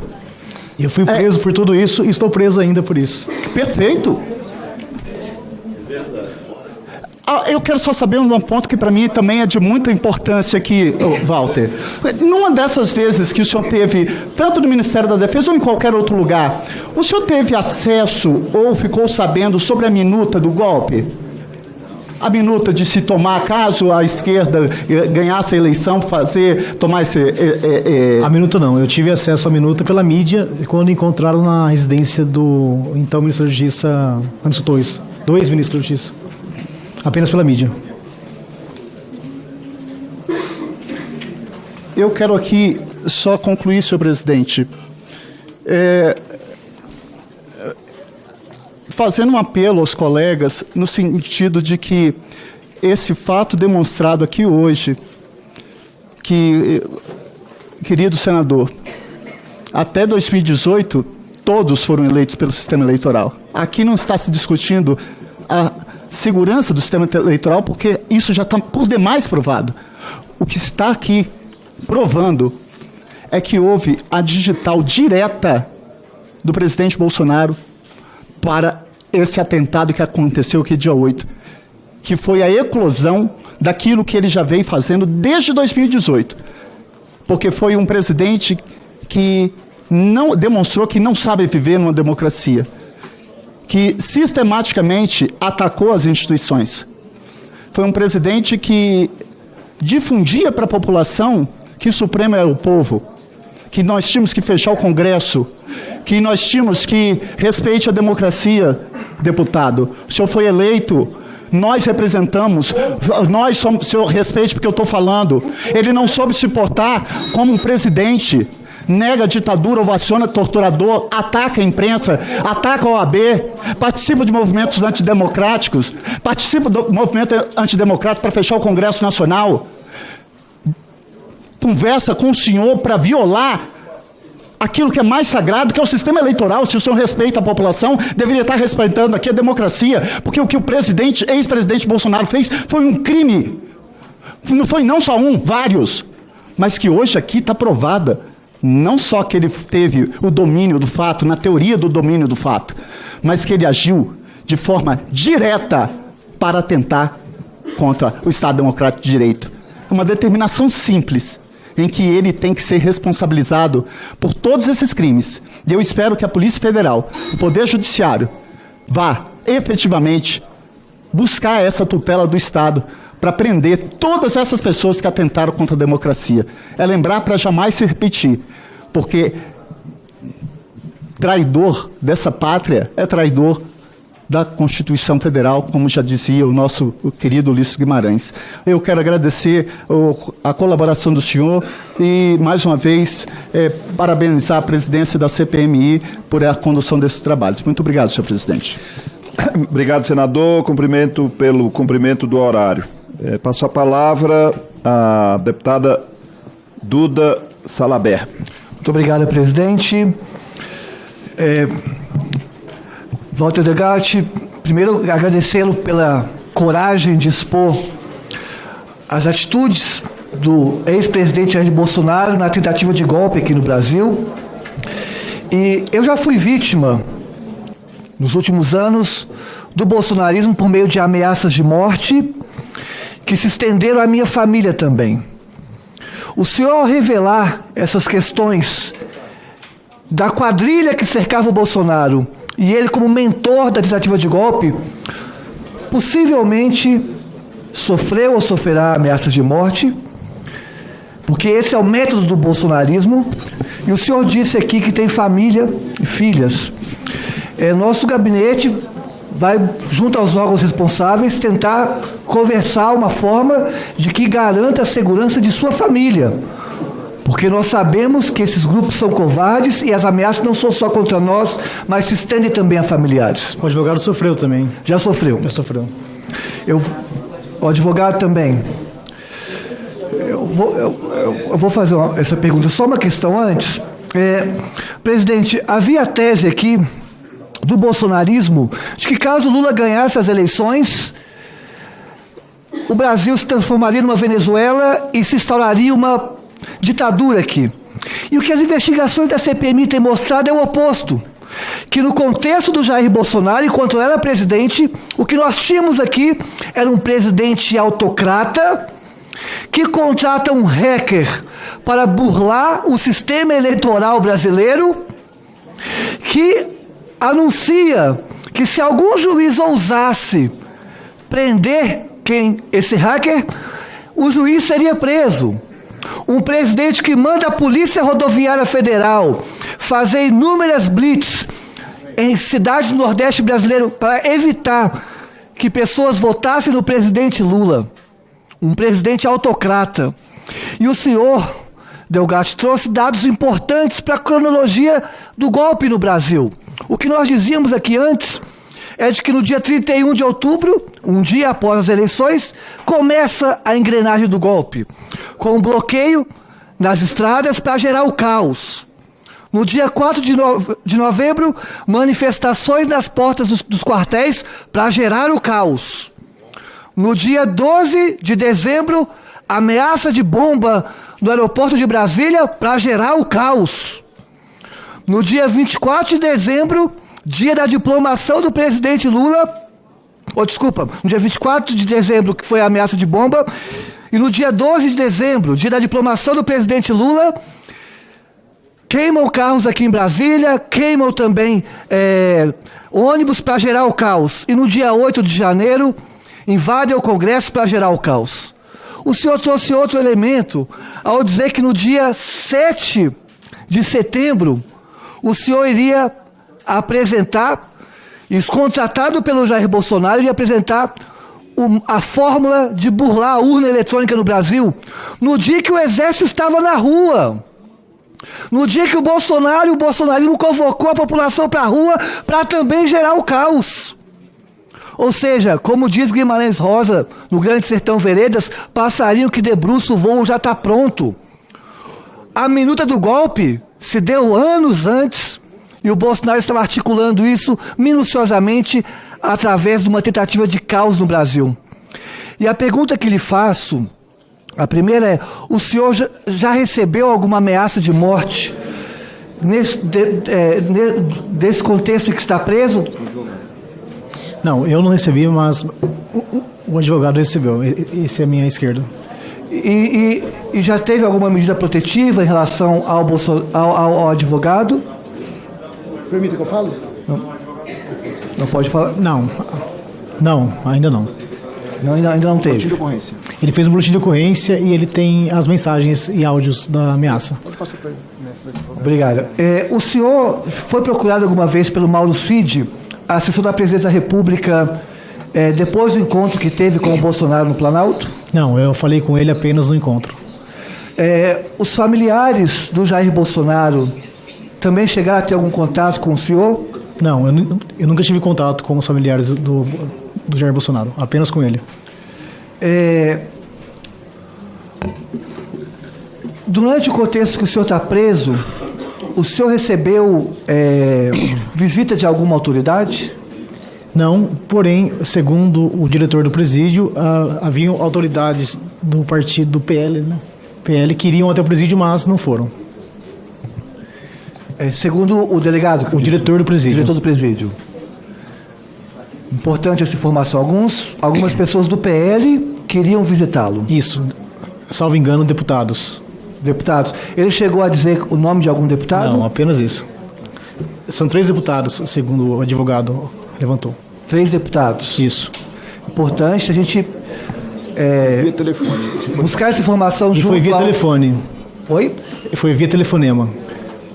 Speaker 1: Eu fui preso por tudo isso e estou preso ainda por isso.
Speaker 8: Perfeito. Eu quero só saber um ponto que para mim também é de muita importância aqui, Walter. Numa dessas vezes que o senhor teve, tanto no Ministério da Defesa ou em qualquer outro lugar, o senhor teve acesso ou ficou sabendo sobre a minuta do golpe? A minuta de se tomar, caso a esquerda ganhasse a eleição, tomar esse...
Speaker 1: A minuta não, eu tive acesso à minuta pela mídia quando encontraram na residência do então ministro da Justiça, Anderson Torres, do ex-ministro da Justiça. Apenas pela mídia.
Speaker 8: Eu quero aqui só concluir, senhor presidente, fazendo um apelo aos colegas no sentido de que esse fato demonstrado aqui hoje, que, querido senador, até 2018, todos foram eleitos pelo sistema eleitoral. Aqui não está se discutindo a segurança do sistema eleitoral, porque isso já está por demais provado. O que está aqui provando é que houve a digital direta do presidente Bolsonaro para esse atentado que aconteceu aqui dia 8, que foi a eclosão daquilo que ele já veio fazendo desde 2018, porque foi um presidente que não demonstrou que não sabe viver numa democracia, que sistematicamente atacou as instituições. Foi um presidente que difundia para a população que o Supremo é o povo, que nós tínhamos que fechar o Congresso, que nós tínhamos que respeite a democracia, deputado. O senhor foi eleito, nós representamos, nós somos, o senhor respeite porque eu estou falando. Ele não soube se portar como um presidente, nega a ditadura, ovaciona torturador, ataca a imprensa, ataca a OAB, participa de movimentos antidemocráticos, participa do movimento antidemocrático para fechar o Congresso Nacional, conversa com o senhor para violar aquilo que é mais sagrado, que é o sistema eleitoral. Se o senhor respeita a população, deveria estar respeitando aqui a democracia, porque o que o ex-presidente Bolsonaro fez foi um crime. Não foi não só um, vários. Mas que hoje aqui está provada, não só que ele teve o domínio do fato, na teoria do domínio do fato, mas que ele agiu de forma direta para atentar contra o Estado Democrático de Direito. É uma determinação simples, em que ele tem que ser responsabilizado por todos esses crimes. E eu espero que a Polícia Federal, o Poder Judiciário, vá efetivamente buscar essa tutela do Estado para prender todas essas pessoas que atentaram contra a democracia. É lembrar para jamais se repetir, porque traidor dessa pátria é traidor da Constituição Federal, como já dizia o nosso querido Ulisses Guimarães. Eu quero agradecer a colaboração do senhor e, mais uma vez, parabenizar a presidência da CPMI por a condução desses trabalhos. Muito obrigado, senhor presidente.
Speaker 2: Obrigado, senador. Cumprimento pelo cumprimento do horário. Passo a palavra à deputada Duda Salabert.
Speaker 9: Muito obrigado, presidente. Walter Delgatti, primeiro agradecê-lo pela coragem de expor as atitudes do ex-presidente Jair Bolsonaro na tentativa de golpe aqui no Brasil. E eu já fui vítima, nos últimos anos, do bolsonarismo por meio de ameaças de morte que se estenderam à minha família também. O senhor, ao revelar essas questões da quadrilha que cercava o Bolsonaro e ele como mentor da tentativa de golpe, possivelmente sofreu ou sofrerá ameaças de morte, porque esse é o método do bolsonarismo. E o senhor disse aqui que tem família e filhas. Nosso gabinete vai, junto aos órgãos responsáveis, tentar conversar uma forma de que garanta a segurança de sua família. Porque nós sabemos que esses grupos são covardes e as ameaças não são só contra nós, mas se estendem também a familiares.
Speaker 1: O advogado sofreu também.
Speaker 9: Já sofreu?
Speaker 1: Já sofreu.
Speaker 9: O advogado também. Eu vou fazer essa pergunta. Só uma questão antes. Presidente, havia a tese aqui do bolsonarismo de que caso Lula ganhasse as eleições, o Brasil se transformaria numa Venezuela e se instauraria uma ditadura aqui. E o que as investigações da CPMI têm mostrado é o oposto. Que no contexto do Jair Bolsonaro, enquanto era presidente, o que nós tínhamos aqui era um presidente autocrata que contrata um hacker para burlar o sistema eleitoral brasileiro, que anuncia que se algum juiz ousasse prender esse hacker, o juiz seria preso. Um presidente que manda a Polícia Rodoviária Federal fazer inúmeras blitz em cidades do Nordeste brasileiro para evitar que pessoas votassem no presidente Lula. Um presidente autocrata. E o senhor, Delgatti, trouxe dados importantes para a cronologia do golpe no Brasil. O que nós dizíamos aqui antes é de que no dia 31 de outubro, um dia após as eleições, começa a engrenagem do golpe, com um bloqueio nas estradas para gerar o caos. No dia 4 de novembro, manifestações nas portas dos quartéis para gerar o caos. No dia 12 de dezembro, ameaça de bomba no aeroporto de Brasília para gerar o caos. No dia 24 de dezembro, dia da diplomação do presidente Lula, no dia 24 de dezembro, que foi a ameaça de bomba, e no dia 12 de dezembro, dia da diplomação do presidente Lula, queimam carros aqui em Brasília, queimam também ônibus para gerar o caos. E no dia 8 de janeiro, invadem o Congresso para gerar o caos. O senhor trouxe outro elemento ao dizer que no dia 7 de setembro, o senhor iria apresentar, contratado pelo Jair Bolsonaro, iria apresentar a fórmula de burlar a urna eletrônica no Brasil, no dia que o Exército estava na rua. No dia que o Bolsonaro e o bolsonarismo convocou a população para a rua para também gerar o caos. Ou seja, como diz Guimarães Rosa, no Grande Sertão Veredas, passarinho que debruça o voo já está pronto. A minuta do golpe se deu anos antes e o Bolsonaro estava articulando isso minuciosamente através de uma tentativa de caos no Brasil. E a pergunta que lhe faço, a primeira é, o senhor já recebeu alguma ameaça de morte nesse contexto em que está preso?
Speaker 1: Não, eu não recebi, mas o advogado recebeu. Esse é a minha esquerda.
Speaker 9: E já teve alguma medida protetiva em relação ao advogado?
Speaker 1: Permita que eu fale?
Speaker 9: Não pode falar?
Speaker 1: Não, ainda não.
Speaker 9: Ainda não teve.
Speaker 1: Ele fez um boletim de ocorrência e ele tem as mensagens e áudios da ameaça.
Speaker 9: Obrigado. O senhor foi procurado alguma vez pelo Mauro Cid, assessor da Presidência da República, depois do encontro que teve com o Bolsonaro no Planalto?
Speaker 1: Não, eu falei com ele apenas no encontro.
Speaker 9: Os familiares do Jair Bolsonaro também chegaram a ter algum contato com o senhor?
Speaker 1: Não, eu nunca tive contato com os familiares do Jair Bolsonaro, apenas
Speaker 9: Durante o contexto que o senhor está preso, o senhor recebeu visita de alguma autoridade?
Speaker 1: Não, porém, segundo o diretor do presídio, haviam autoridades do partido do PL, né? PL que iriam até o presídio, mas não foram.
Speaker 9: Segundo o delegado?
Speaker 1: O diretor do presídio.
Speaker 9: Diretor do presídio. Importante essa informação. Algumas pessoas do PL queriam visitá-lo.
Speaker 1: Isso. Salvo engano, deputados.
Speaker 9: Deputados. Ele chegou a dizer o nome de algum deputado?
Speaker 1: Não, apenas isso. São 3 deputados, segundo o advogado levantou.
Speaker 9: 3 deputados.
Speaker 1: Isso.
Speaker 9: Importante a gente
Speaker 2: Via telefone.
Speaker 9: buscar essa informação
Speaker 1: E
Speaker 9: junto
Speaker 1: foi via
Speaker 9: ao...
Speaker 1: telefone.
Speaker 9: Oi?
Speaker 1: Foi via telefonema.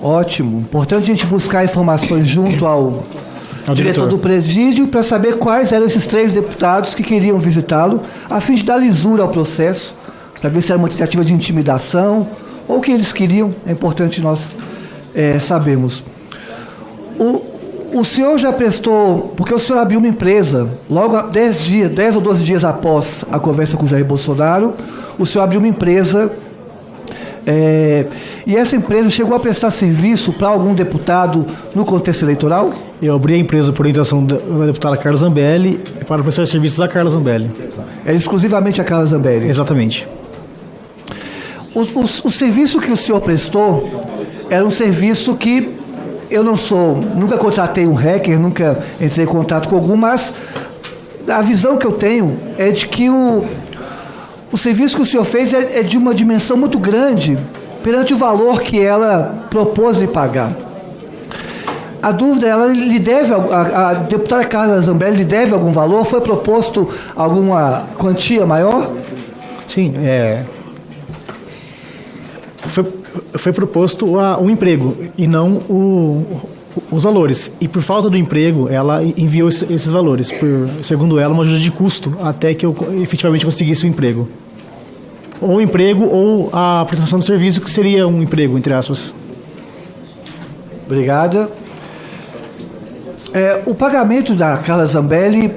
Speaker 9: Ótimo. Importante a gente buscar informações junto ao diretor
Speaker 1: diretor
Speaker 9: do presídio para saber quais eram esses 3 deputados que queriam visitá-lo, a fim de dar lisura ao processo, para ver se era uma tentativa de intimidação ou o que eles queriam. É importante nós sabermos. O senhor já prestou, porque o senhor abriu uma empresa, logo 10 ou 12 dias após a conversa com o Jair Bolsonaro, o senhor abriu uma empresa, e essa empresa chegou a prestar serviço para algum deputado no contexto eleitoral?
Speaker 1: Eu abri a empresa por orientação da deputada Carla Zambelli para prestar serviços à Carla Zambelli.
Speaker 9: É exclusivamente a Carla Zambelli?
Speaker 1: Exatamente.
Speaker 9: O serviço que o senhor prestou era um serviço que eu nunca contratei um hacker, nunca entrei em contato com algum, mas a visão que eu tenho é de que o serviço que o senhor fez é de uma dimensão muito grande perante o valor que ela propôs lhe pagar. A dúvida, ela lhe deve, a deputada Carla Zambelli lhe deve algum valor? Foi proposto alguma quantia maior?
Speaker 1: Sim, foi proposto um emprego e não os valores. E por falta do emprego, ela enviou esses valores, segundo ela, uma ajuda de custo, até que eu efetivamente conseguisse o emprego. Ou o emprego ou a prestação de serviço, que seria um emprego, entre aspas.
Speaker 9: Obrigada. O pagamento da Carla Zambelli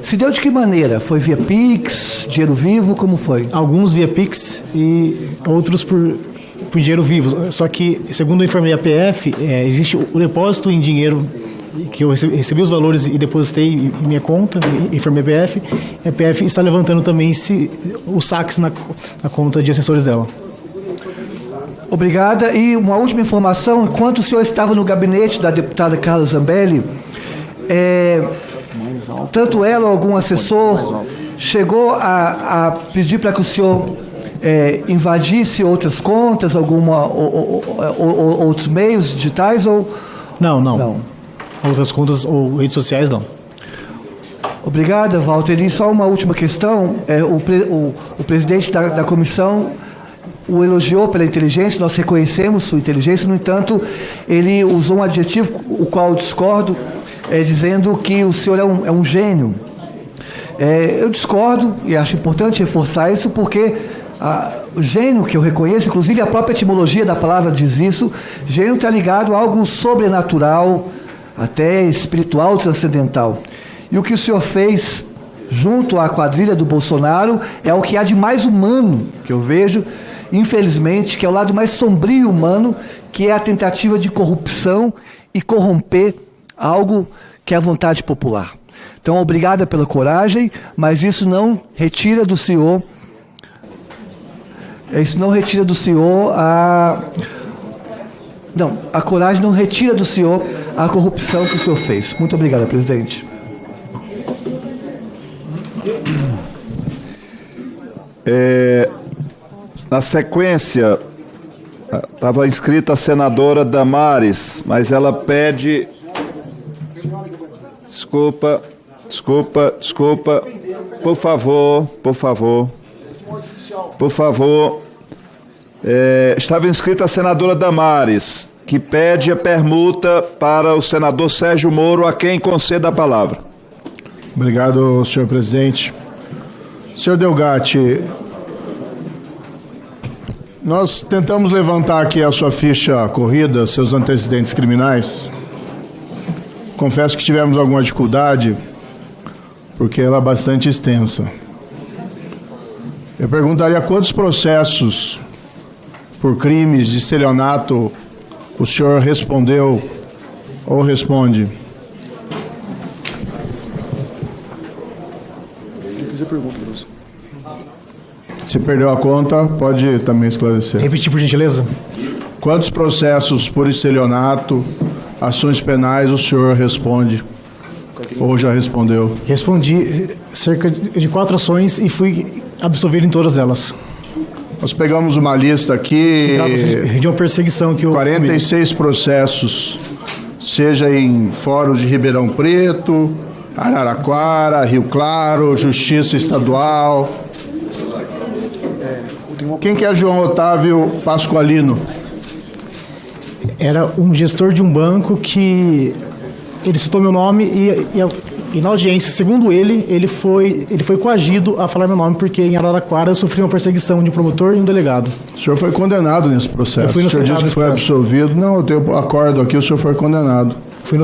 Speaker 9: se deu de que maneira? Foi via Pix, dinheiro vivo, como foi?
Speaker 1: Alguns via Pix e outros por dinheiro vivo. Só que, segundo o informe da PF, existe o depósito em dinheiro que eu recebi os valores e depositei em minha conta, informei a PF. A PF está levantando também os saques na conta de assessores dela.
Speaker 9: Obrigada. E uma última informação, enquanto o senhor estava no gabinete da deputada Carla Zambelli, tanto ela ou algum assessor chegou a pedir para que o senhor invadisse outras contas, outros meios digitais ou...
Speaker 1: Não. Outras contas ou redes sociais, não.
Speaker 9: Obrigada, Walter. E só uma última questão. O presidente da comissão o elogiou pela inteligência, nós reconhecemos sua inteligência, no entanto, ele usou um adjetivo, o qual eu discordo, dizendo que o senhor é um gênio. Eu discordo e acho importante reforçar isso, porque o gênio que eu reconheço, inclusive a própria etimologia da palavra diz isso, gênio está ligado a algo sobrenatural, até espiritual, transcendental. E o que o senhor fez junto à quadrilha do Bolsonaro é o que há de mais humano que eu vejo, infelizmente, que é o lado mais sombrio humano, que é a tentativa de corrupção e corromper algo que é a vontade popular. Então, obrigada pela coragem, mas isso não retira do senhor a coragem não retira do senhor a corrupção que o senhor fez. Muito obrigado, presidente.
Speaker 2: Na sequência, estava inscrita a senadora Damares, mas ela pede... Desculpa. Por favor. Estava inscrita a senadora Damares, que pede a permuta para o senador Sérgio Moro, a quem conceda a palavra.
Speaker 10: Obrigado, senhor presidente. Senhor Delgatti, nós tentamos levantar aqui a sua ficha corrida, seus antecedentes criminais. Confesso que tivemos alguma dificuldade, porque ela é bastante extensa. Eu perguntaria quantos processos por crimes de estelionato, o senhor respondeu ou responde? Se perdeu a conta, pode também esclarecer.
Speaker 1: Repetir, por gentileza.
Speaker 10: Quantos processos por estelionato, ações penais, o senhor responde? Ou já respondeu?
Speaker 1: Respondi cerca de 4 ações e fui absolvido em todas elas.
Speaker 10: Nós pegamos uma lista aqui.
Speaker 1: De uma perseguição que eu...
Speaker 10: 46 processos, seja em fóruns de Ribeirão Preto, Araraquara, Rio Claro, Justiça Estadual. Quem que é João Otávio Pasqualino?
Speaker 1: Era um gestor de um banco que ele citou meu nome e na audiência, segundo ele foi coagido a falar meu nome porque em Araraquara eu sofri uma perseguição de um promotor e um delegado.
Speaker 10: O senhor foi condenado nesse processo.
Speaker 1: Eu fui
Speaker 10: o senhor disse que foi absolvido. Não, eu tenho acordo aqui, o senhor foi condenado.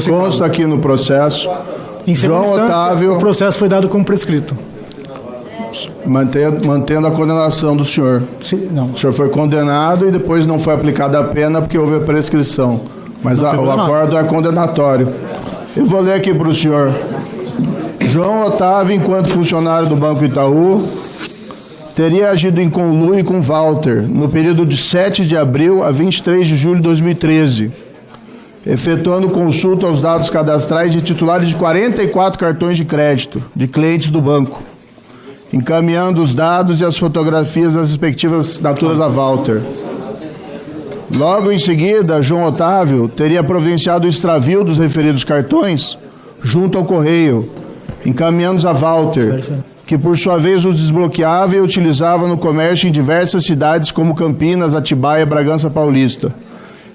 Speaker 10: Consta aqui no processo.
Speaker 1: Em segunda
Speaker 10: João
Speaker 1: instância,
Speaker 10: Otávio,
Speaker 1: o processo foi dado como prescrito.
Speaker 10: Mantendo a condenação do senhor.
Speaker 1: Sim, não.
Speaker 10: O senhor foi condenado e depois não foi aplicada a pena porque houve a prescrição. Mas o acordo é condenatório. Eu vou ler aqui para o senhor. João Otávio, enquanto funcionário do Banco Itaú, teria agido em conluio com Walter no período de 7 de abril a 23 de julho de 2013, efetuando consulta aos dados cadastrais de titulares de 44 cartões de crédito de clientes do banco, encaminhando os dados e as fotografias das respectivas assinaturas a Walter. Logo em seguida, João Otávio teria providenciado o extravio dos referidos cartões junto ao correio, encaminhando-os a Walter, que por sua vez os desbloqueava e utilizava no comércio em diversas cidades como Campinas, Atibaia e Bragança Paulista,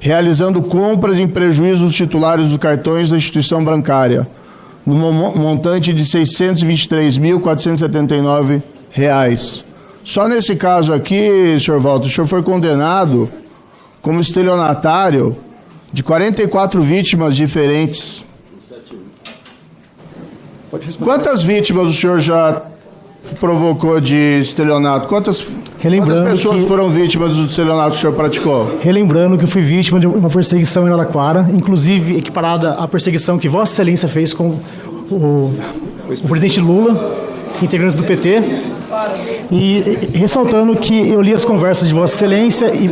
Speaker 10: realizando compras em prejuízo dos titulares dos cartões da instituição bancária, no montante de R$ 623.479. Só nesse caso aqui, senhor Walter, o senhor foi condenado como estelionatário de 44 vítimas diferentes. Quantas vítimas o senhor já provocou de estelionato? Quantas pessoas foram vítimas do estelionato que o senhor praticou?
Speaker 1: Relembrando que eu fui vítima de uma perseguição em Araraquara, inclusive equiparada à perseguição que Vossa Excelência fez com o presidente Lula, integrantes do PT, e ressaltando que eu li as conversas de Vossa Excelência e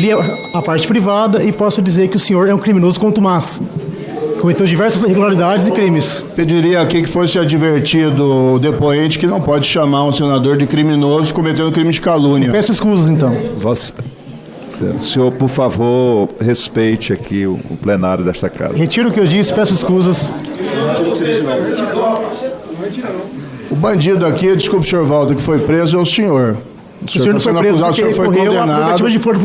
Speaker 1: li a parte privada e posso dizer que o senhor é um criminoso contumaz. Cometeu diversas irregularidades e crimes.
Speaker 10: Pediria aqui que fosse advertido o depoente que não pode chamar um senador de criminoso cometendo crime de calúnia.
Speaker 1: Peço escusas, então.
Speaker 2: O senhor, por favor, respeite aqui o plenário desta casa.
Speaker 1: Retiro o que eu disse, peço escusas.
Speaker 10: O bandido aqui, desculpe, senhor Walter, que foi preso é o senhor.
Speaker 1: O senhor não foi preso,
Speaker 10: o senhor foi condenado.
Speaker 1: O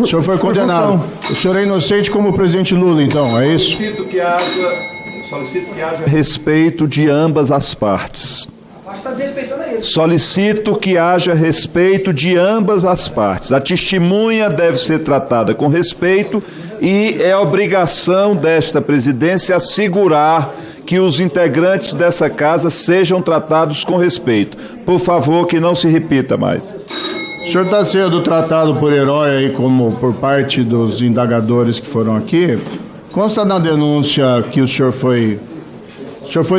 Speaker 10: senhor foi condenado. O senhor é inocente como o presidente Lula, então, é isso?
Speaker 2: Solicito que haja respeito de ambas as partes. Solicito que haja respeito de ambas as partes. A testemunha deve ser tratada com respeito e é obrigação desta presidência assegurar que os integrantes dessa casa sejam tratados com respeito. Por favor, que não se repita mais.
Speaker 10: O senhor está sendo tratado por herói aí, como por parte dos indagadores que foram aqui. Consta na denúncia que o senhor foi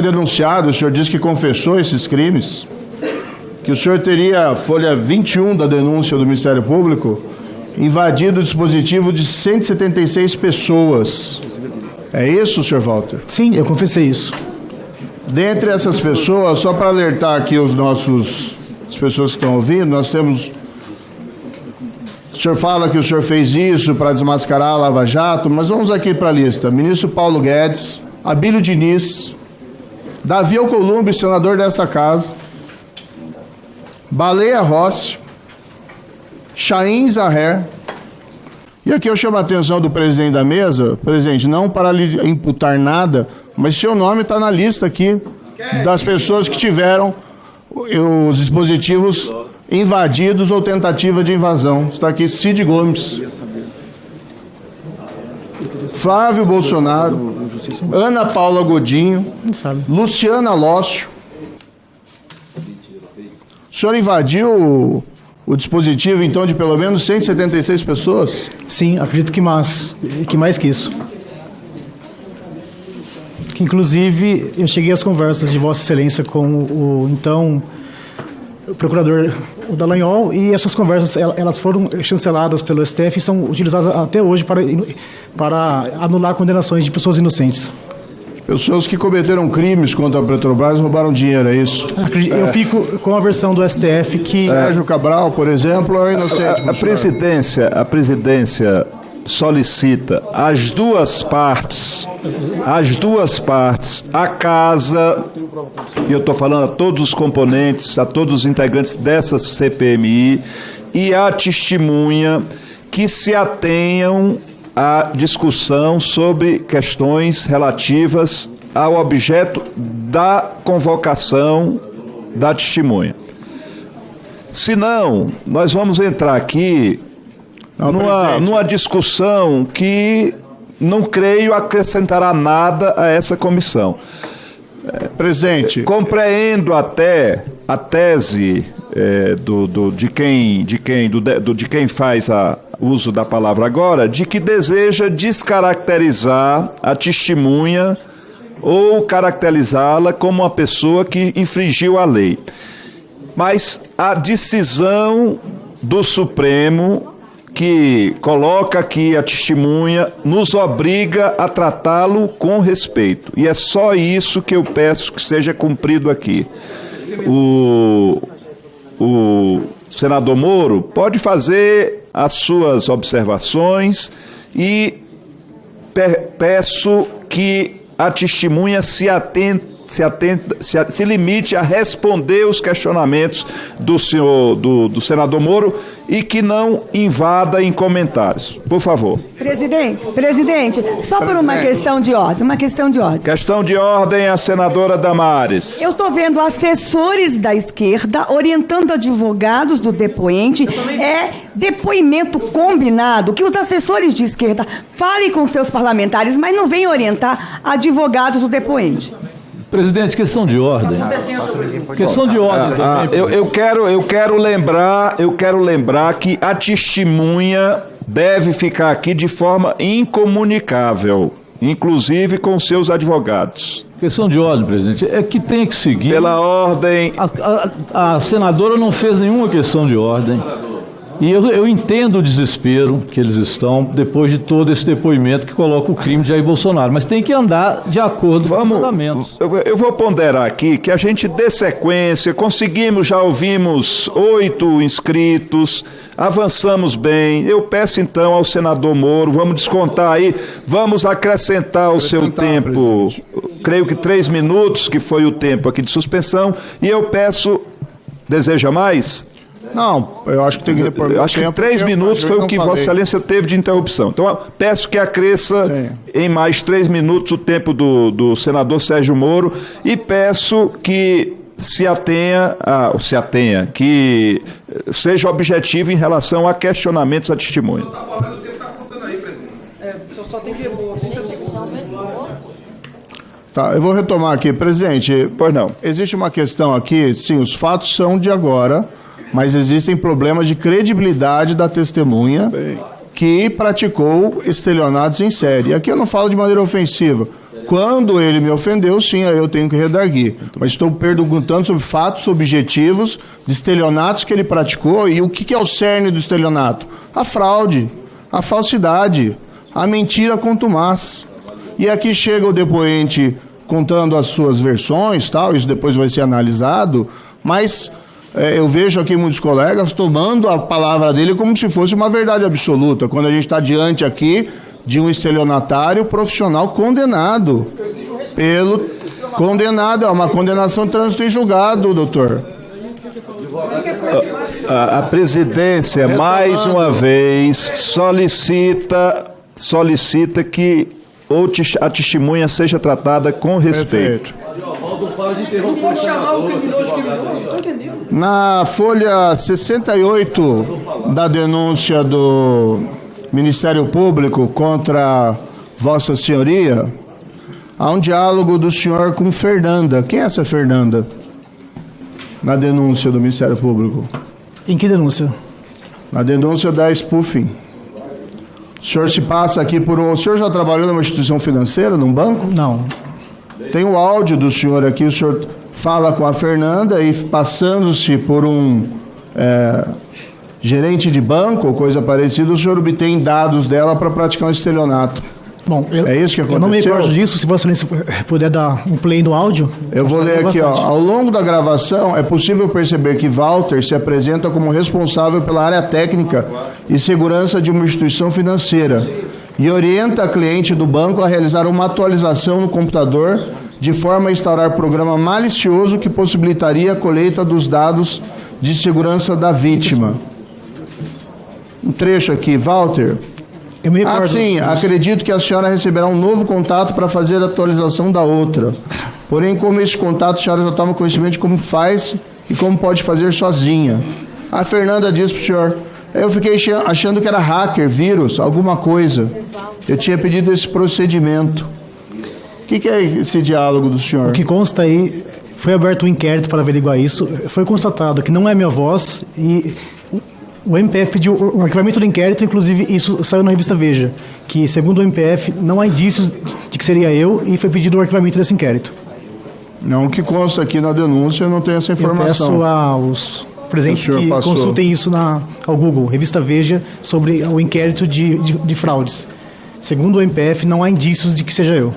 Speaker 10: denunciado, o senhor disse que confessou esses crimes, que o senhor teria, folha 21 da denúncia do Ministério Público, invadido o dispositivo de 176 pessoas. É isso, senhor Walter?
Speaker 1: Sim, eu confessei isso.
Speaker 10: Dentre essas pessoas, só para alertar aqui as pessoas que estão ouvindo, nós temos... O senhor fala que o senhor fez isso para desmascarar a Lava Jato, mas vamos aqui para a lista. Ministro Paulo Guedes, Abílio Diniz, Davi Alcolumbre, senador dessa casa, Baleia Rossi, Chaim Zahrer. E aqui eu chamo a atenção do presidente da mesa, presidente, não para lhe imputar nada, mas seu nome está na lista aqui das pessoas que tiveram os dispositivos invadidos ou tentativa de invasão. Está aqui Cid Gomes, Flávio Bolsonaro, Ana Paula Godinho, Luciana Lócio. O senhor invadiu o dispositivo, então, de pelo menos 176 pessoas?
Speaker 1: Sim, acredito que mais que isso. Que, inclusive, eu cheguei às conversas de Vossa Excelência com o então procurador o Dallagnol, e essas conversas elas foram chanceladas pelo STF e são utilizadas até hoje para anular condenações de pessoas inocentes.
Speaker 10: Pessoas que cometeram crimes contra a Petrobras e roubaram dinheiro, é isso?
Speaker 1: Eu fico com a versão do STF que...
Speaker 10: Sérgio Cabral, por exemplo, é inocente.
Speaker 2: A presidência solicita às duas partes, a casa, e eu estou falando a todos os componentes, a todos os integrantes dessa CPMI e a testemunha que se atenham à discussão sobre questões relativas ao objeto da convocação da testemunha. Senão, nós vamos entrar aqui numa discussão que não creio acrescentará nada a essa comissão.
Speaker 10: Presidente.
Speaker 2: Compreendo até a tese de quem faz uso da palavra agora, de que deseja descaracterizar a testemunha ou caracterizá-la como uma pessoa que infringiu a lei. Mas a decisão do Supremo, que coloca aqui a testemunha, nos obriga a tratá-lo com respeito. E é só isso que eu peço que seja cumprido aqui. O senador Moro pode fazer as suas observações e peço que a testemunha se limite a responder os questionamentos do senador Moro e que não invada em comentários. Por favor.
Speaker 11: Presidente, só por uma questão de ordem,
Speaker 2: Questão de ordem, a senadora Damares.
Speaker 11: Eu estou vendo assessores da esquerda orientando advogados do depoente. É depoimento combinado que os assessores de esquerda falem com seus parlamentares, mas não venham orientar advogados do depoente.
Speaker 4: Presidente, questão de ordem. Questão de ordem também.
Speaker 2: Eu quero lembrar que a testemunha deve ficar aqui de forma incomunicável, inclusive com seus advogados.
Speaker 4: Questão de ordem, presidente, é que tem que seguir.
Speaker 2: Pela ordem.
Speaker 4: A senadora não fez nenhuma questão de ordem. E eu entendo o desespero que eles estão depois de todo esse depoimento que coloca o crime de Jair Bolsonaro, mas tem que andar de acordo com os fundamentos.
Speaker 2: Eu vou ponderar aqui que a gente dê sequência, já ouvimos 8 inscritos, avançamos bem. Eu peço então ao senador Moro, vamos descontar aí, vamos acrescentar o seu tempo, creio que 3 minutos, que foi o tempo aqui de suspensão, e eu peço, deseja mais?
Speaker 10: Não, eu acho que tem que repor.
Speaker 2: Eu acho que 3 minutos foi o que Vossa Excelência teve de interrupção. Então, peço que acresça em mais 3 minutos o tempo do senador Sérgio Moro e peço que que seja objetivo em relação a questionamentos à testemunha.
Speaker 7: Só tem que repor 30 segundos.
Speaker 10: Tá, eu vou retomar aqui. Presidente,
Speaker 2: pois não.
Speaker 10: Existe uma questão aqui, sim, os fatos são de agora, mas existem problemas de credibilidade da testemunha que praticou estelionatos em série. Aqui eu não falo de maneira ofensiva. Quando ele me ofendeu, sim, aí eu tenho que redarguir. Mas estou perguntando sobre fatos objetivos de estelionatos que ele praticou. E o que é o cerne do estelionato? A fraude, a falsidade, a mentira contumaz. E aqui chega o depoente contando as suas versões, tal, isso depois vai ser analisado, mas eu vejo aqui muitos colegas tomando a palavra dele como se fosse uma verdade absoluta, quando a gente está diante aqui de um estelionatário profissional condenado. Condenado, é uma condenação de trânsito em julgado, doutor.
Speaker 2: A presidência, mais uma vez, solicita que a testemunha seja tratada com respeito.
Speaker 10: Na folha 68 da denúncia do Ministério Público contra Vossa Senhoria, há um diálogo do senhor com Fernanda. Quem é essa Fernanda? Na denúncia do Ministério Público.
Speaker 1: Em que denúncia?
Speaker 10: Na denúncia da spoofing. O senhor se passa aqui por um... O senhor já trabalhou numa instituição financeira, num banco?
Speaker 1: Não.
Speaker 10: Tem o áudio do senhor aqui, o senhor fala com a Fernanda e passando-se por um gerente de banco ou coisa parecida, o senhor obtém dados dela para praticar um estelionato.
Speaker 1: Bom,
Speaker 10: é isso que aconteceu?
Speaker 1: Eu não me recordo disso, se você puder dar um play no áudio.
Speaker 10: Eu vou ler aqui, ó. Ao longo da gravação, é possível perceber que Walter se apresenta como responsável pela área técnica e segurança de uma instituição financeira e orienta a cliente do banco a realizar uma atualização no computador de forma a instaurar programa malicioso que possibilitaria a colheita dos dados de segurança da vítima. Um trecho aqui, Walter.
Speaker 1: Eu me recordo.
Speaker 10: Sim, acredito que a senhora receberá um novo contato para fazer a atualização da outra. Porém, como este contato, a senhora já toma conhecimento de como faz e como pode fazer sozinha. A Fernanda disse para o senhor, eu fiquei achando que era hacker, vírus, alguma coisa. Eu tinha pedido esse procedimento. O que é esse diálogo do senhor?
Speaker 1: O que consta aí, foi aberto um inquérito para averiguar isso, foi constatado que não é minha voz e... O MPF pediu o arquivamento do inquérito, inclusive isso saiu na revista Veja, que segundo o MPF não há indícios de que seria eu e foi pedido o arquivamento desse inquérito.
Speaker 10: Não, o que consta aqui na denúncia, eu não tenho essa informação.
Speaker 1: Eu peço aos presentes que consultem isso ao Google, revista Veja, sobre o inquérito de fraudes. Segundo o MPF, não há indícios de que seja eu.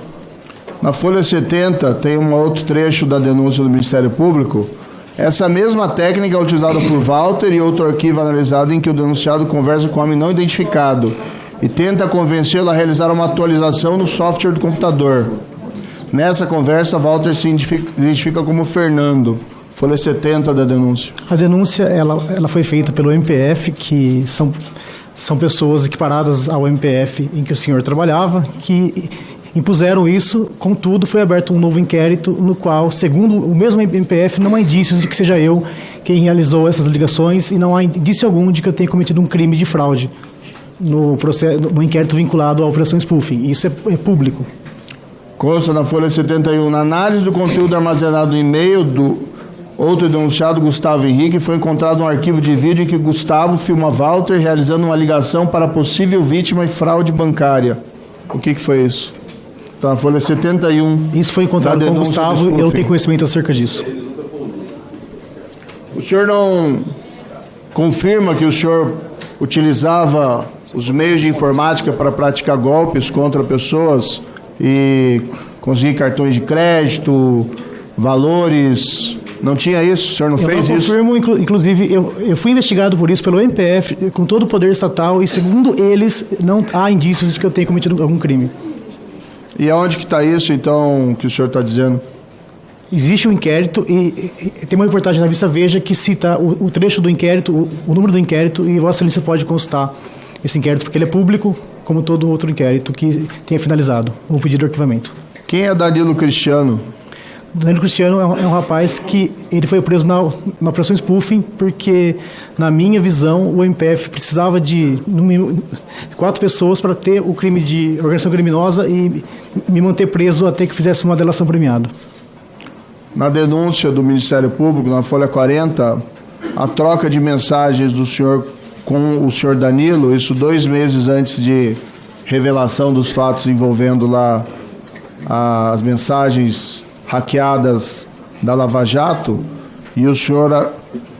Speaker 10: Na Folha 70 tem um outro trecho da denúncia do Ministério Público. Essa mesma técnica é utilizada por Walter e outro arquivo analisado em que o denunciado conversa com um homem não identificado e tenta convencê-lo a realizar uma atualização no software do computador. Nessa conversa, Walter se identifica como Fernando. Folha 70 da denúncia.
Speaker 1: A denúncia ela foi feita pelo MPF, que são pessoas equiparadas ao MPF em que o senhor trabalhava, que impuseram isso, contudo, foi aberto um novo inquérito no qual, segundo o mesmo MPF, não há indícios de que seja eu quem realizou essas ligações e não há indício algum de que eu tenha cometido um crime de fraude no inquérito vinculado à operação spoofing. Isso é público.
Speaker 10: Consta na Folha 71, na análise do conteúdo armazenado no e-mail do outro denunciado, Gustavo Henrique, foi encontrado um arquivo de vídeo em que Gustavo filma Walter realizando uma ligação para possível vítima e fraude bancária. O que foi isso? Tá, na Folha 71.
Speaker 1: Isso foi encontrado com o Gustavo e eu tenho conhecimento acerca disso.
Speaker 10: O senhor não confirma que o senhor utilizava os meios de informática para praticar golpes contra pessoas e conseguir cartões de crédito, valores? Não tinha isso? O senhor não fez isso?
Speaker 1: Eu confirmo, inclusive, eu fui investigado por isso pelo MPF, com todo o poder estatal, e segundo eles, não há indícios de que eu tenha cometido algum crime.
Speaker 10: E aonde que está isso, então, que o senhor está dizendo?
Speaker 1: Existe um inquérito e tem uma reportagem na revista Veja que cita o trecho do inquérito, o número do inquérito, e Vossa Excelência pode consultar esse inquérito, porque ele é público, como todo outro inquérito que tenha finalizado o pedido de arquivamento.
Speaker 10: Quem é Danilo Cristiano?
Speaker 1: Danilo Cristiano é um rapaz que ele foi preso na operação spoofing porque, na minha visão, o MPF precisava de 4 pessoas para ter o crime de organização criminosa e me manter preso até que fizesse uma delação premiada.
Speaker 10: Na denúncia do Ministério Público, na Folha 40, a troca de mensagens do senhor com o senhor Danilo, isso 2 meses antes de revelação dos fatos envolvendo lá as mensagens hackeadas da Lava Jato, e o senhor,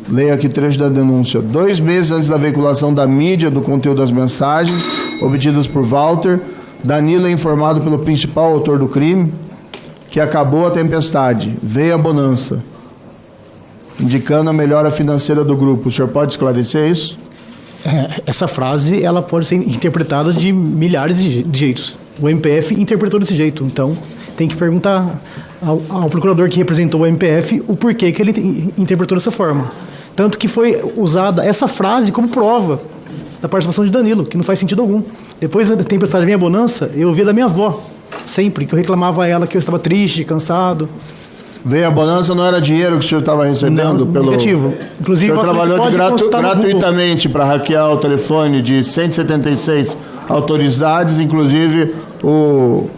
Speaker 10: leia aqui trecho da denúncia, 2 meses antes da veiculação da mídia do conteúdo das mensagens obtidas por Walter, Danilo é informado pelo principal autor do crime que acabou a tempestade, veio a bonança, indicando a melhora financeira do grupo. O senhor pode esclarecer isso?
Speaker 1: Essa frase ela pode ser interpretada de milhares de jeitos. O MPF interpretou desse jeito, então tem que perguntar ao procurador que representou o MPF o porquê que ele interpretou dessa forma. Tanto que foi usada essa frase como prova da participação de Danilo, que não faz sentido algum. Depois da tempestade Minha Bonança, eu ouvia da minha avó, sempre, que eu reclamava a ela que eu estava triste, cansado.
Speaker 10: Veio a bonança, não era dinheiro que o senhor estava recebendo?
Speaker 1: Não, negativo. Inclusive,
Speaker 10: o senhor trabalhou gratuitamente para hackear o telefone de 176 autoridades, inclusive o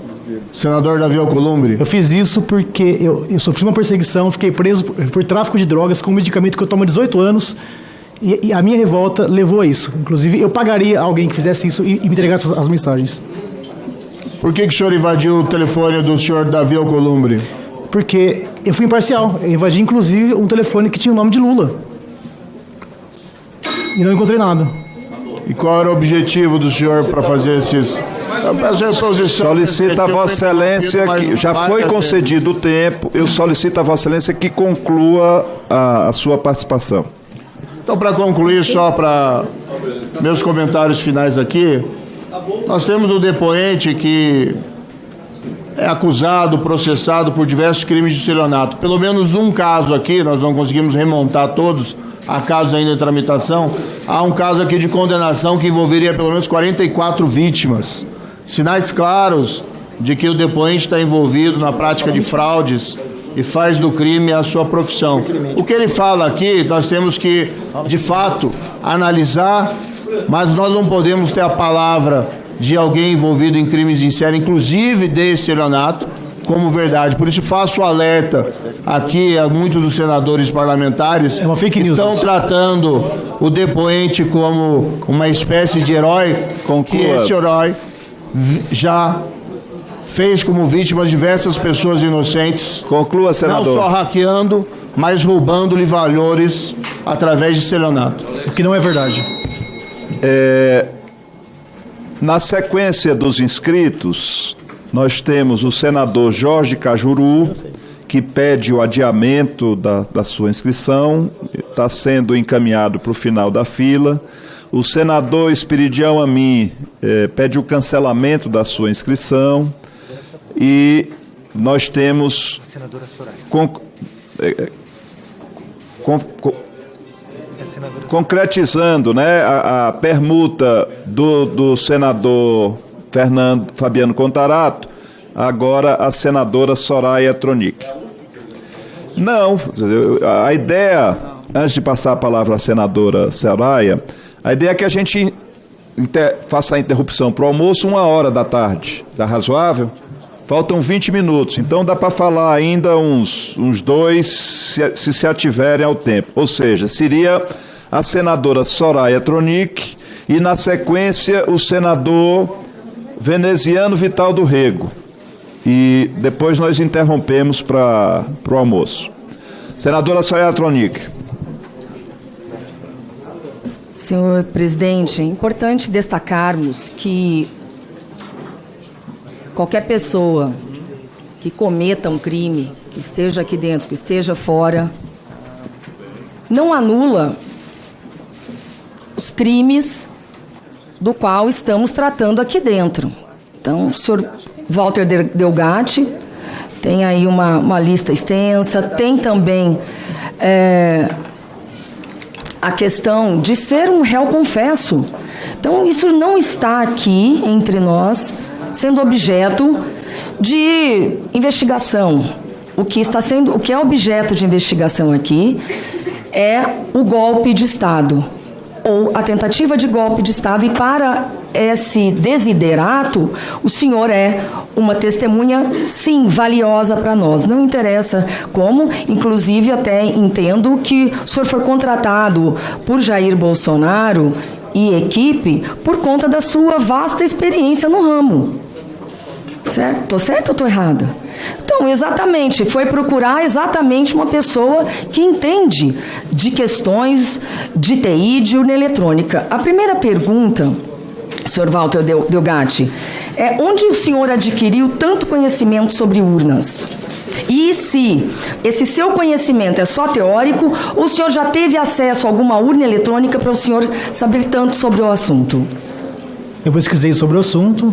Speaker 10: senador Davi Alcolumbre.
Speaker 1: Eu fiz isso porque eu sofri uma perseguição, fiquei preso por tráfico de drogas com um medicamento que eu tomo há 18 anos E a minha revolta levou a isso. Inclusive, eu pagaria alguém que fizesse isso e me entregasse as mensagens.
Speaker 10: Por que o senhor invadiu o telefone do senhor Davi Alcolumbre?
Speaker 1: Porque eu fui imparcial. Eu invadi, inclusive, um telefone que tinha o nome de Lula. E não encontrei nada.
Speaker 10: E qual era o objetivo do senhor para fazer esses...
Speaker 2: Solicito a Vossa Excelência, que já foi concedido o tempo, eu solicito a Vossa Excelência que conclua a sua participação.
Speaker 10: Então, para concluir, só para meus comentários finais aqui, nós temos um depoente que é acusado, processado por diversos crimes de estelionato. Pelo menos um caso aqui, nós não conseguimos remontar todos, há casos ainda em tramitação, há um caso aqui de condenação que envolveria pelo menos 44 vítimas. Sinais claros de que o depoente está envolvido na prática de fraudes e faz do crime a sua profissão. O que ele fala aqui, nós temos que, de fato, analisar, mas nós não podemos ter a palavra de alguém envolvido em crimes em série, inclusive de estelionato, como verdade. Por isso faço o alerta aqui a muitos dos senadores parlamentares que estão tratando o depoente como uma espécie de herói, que esse herói já fez como vítima diversas pessoas inocentes.
Speaker 2: Conclua, senador.
Speaker 10: Não só hackeando, mas roubando-lhe valores através de estelionato.
Speaker 1: O que não é verdade.
Speaker 2: Na sequência dos inscritos, nós temos o senador Jorge Cajuru, que pede o adiamento da sua inscrição, está sendo encaminhado para o final da fila. O senador Esperidião Amin pede o cancelamento da sua inscrição. E nós temos, concretizando, né, a permuta do senador Fabiano Contarato, agora a senadora Soraya Tronic. Não, a ideia, antes de passar a palavra à senadora Soraya, a ideia é que a gente faça a interrupção para o almoço 1h da tarde. Está razoável? Faltam 20 minutos, então dá para falar ainda uns 2, se ativerem ao tempo. Ou seja, seria a senadora Soraya Tronic e, na sequência, o senador Veneziano Vital do Rego. E depois nós interrompemos para o almoço. Senadora Soraya Tronic.
Speaker 11: Senhor presidente, é importante destacarmos que qualquer pessoa que cometa um crime, que esteja aqui dentro, que esteja fora, não anula os crimes do qual estamos tratando aqui dentro. Então, o senhor Walter Delgatti tem aí uma lista extensa, tem também a questão de ser um réu confesso. Então, isso não está aqui entre nós, sendo objeto de investigação. O que é objeto de investigação aqui é o golpe de Estado, ou a tentativa de golpe de Estado, e para esse desiderato, o senhor é uma testemunha, sim, valiosa para nós. Não interessa como, inclusive até entendo que o senhor foi contratado por Jair Bolsonaro e equipe por conta da sua vasta experiência no ramo. Certo? Estou certo ou estou errada? Então, exatamente, foi procurar exatamente uma pessoa que entende de questões de TI, de urna eletrônica. A primeira pergunta, senhor Walter Delgatti, é onde o senhor adquiriu tanto conhecimento sobre urnas? E se esse seu conhecimento é só teórico, ou o senhor já teve acesso a alguma urna eletrônica para o senhor saber tanto sobre o assunto?
Speaker 1: Eu pesquisei sobre o assunto,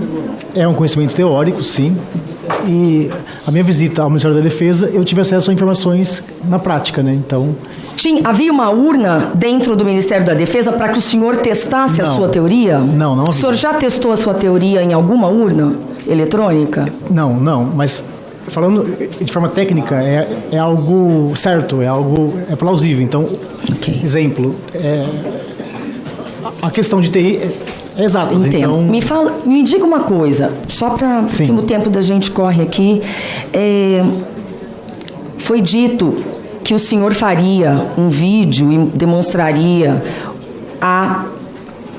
Speaker 1: é um conhecimento teórico, sim, e a minha visita ao Ministério da Defesa, eu tive acesso a informações na prática, né, então...
Speaker 11: Havia uma urna dentro do Ministério da Defesa para que o senhor testasse a sua teoria?
Speaker 1: Não havia.
Speaker 11: O senhor já testou a sua teoria em alguma urna eletrônica?
Speaker 1: Não, mas falando de forma técnica, é algo certo, é plausível, então, exemplo, a questão de TI... Exato.
Speaker 11: Entendo. Então... Me diga uma coisa, só para que o tempo da gente corre aqui. Foi dito
Speaker 12: que o senhor faria um vídeo e demonstraria a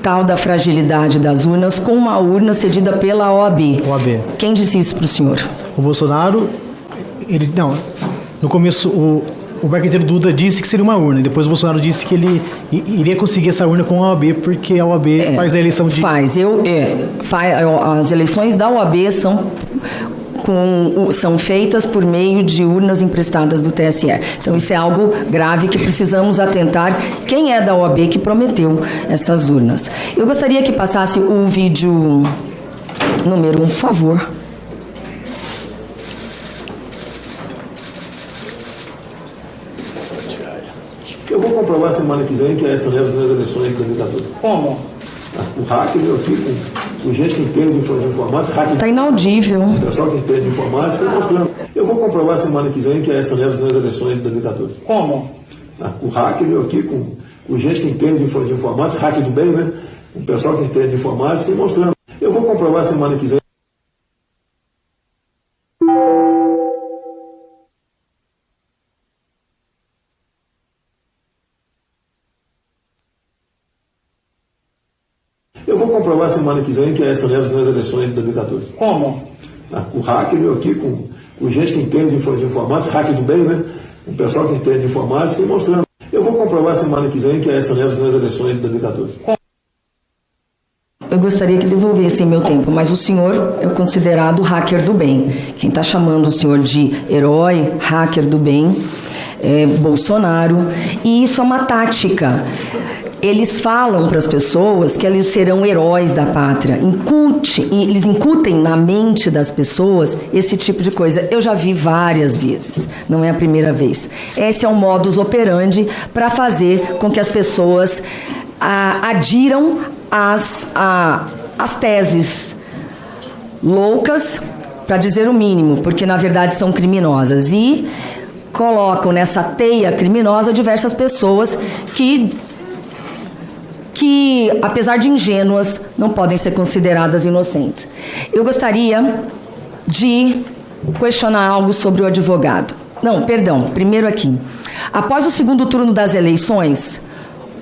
Speaker 12: tal da fragilidade das urnas com uma urna cedida pela OAB. Quem disse isso para o senhor?
Speaker 1: O Bolsonaro, no começo o Marqueteiro Duda disse que seria uma urna, e depois o Bolsonaro disse que ele iria conseguir essa urna com a OAB, porque a OAB faz a eleição de...
Speaker 12: As eleições da OAB são feitas por meio de urnas emprestadas do TSE. Então, isso é algo grave que precisamos atentar. Quem é da OAB que prometeu essas urnas? Eu gostaria que passasse o vídeo número 1, por favor.
Speaker 13: Eu vou comprovar semana que vem que essa leva nas eleições de 2014.
Speaker 12: Como?
Speaker 13: O hacker veio aqui com gente que entende de informática.
Speaker 12: Está inaudível.
Speaker 13: O pessoal que entende de informática mostrando. Eu vou comprovar semana que vem que essa leva nas eleições de 2014.
Speaker 12: Como?
Speaker 13: O hacker veio aqui com gente que entende de informática, hacker do bem, né? O pessoal que entende de informática mostrando. Eu vou comprovar semana que vem. Eu vou comprovar semana que vem que essa leva nas eleições de 2014.
Speaker 12: Como?
Speaker 13: O hacker veio aqui com gente que entende de informática, hacker do bem, né? O pessoal que entende de informática mostrando. Eu vou comprovar semana que vem que essa leva nas eleições de 2014.
Speaker 12: Eu gostaria que devolvessem meu tempo, mas o senhor é considerado hacker do bem. Quem está chamando o senhor de herói, hacker do bem, é Bolsonaro. E isso é uma tática. Eles falam para as pessoas que eles serão heróis da pátria. Eles incutem na mente das pessoas esse tipo de coisa. Eu já vi várias vezes, não é a primeira vez. Esse é um modus operandi para fazer com que as pessoas adiram as teses loucas, para dizer o mínimo, porque na verdade são criminosas. E colocam nessa teia criminosa diversas pessoas que apesar de ingênuas, não podem ser consideradas inocentes. Eu gostaria de questionar algo sobre o advogado. Primeiro aqui. Após o segundo turno das eleições,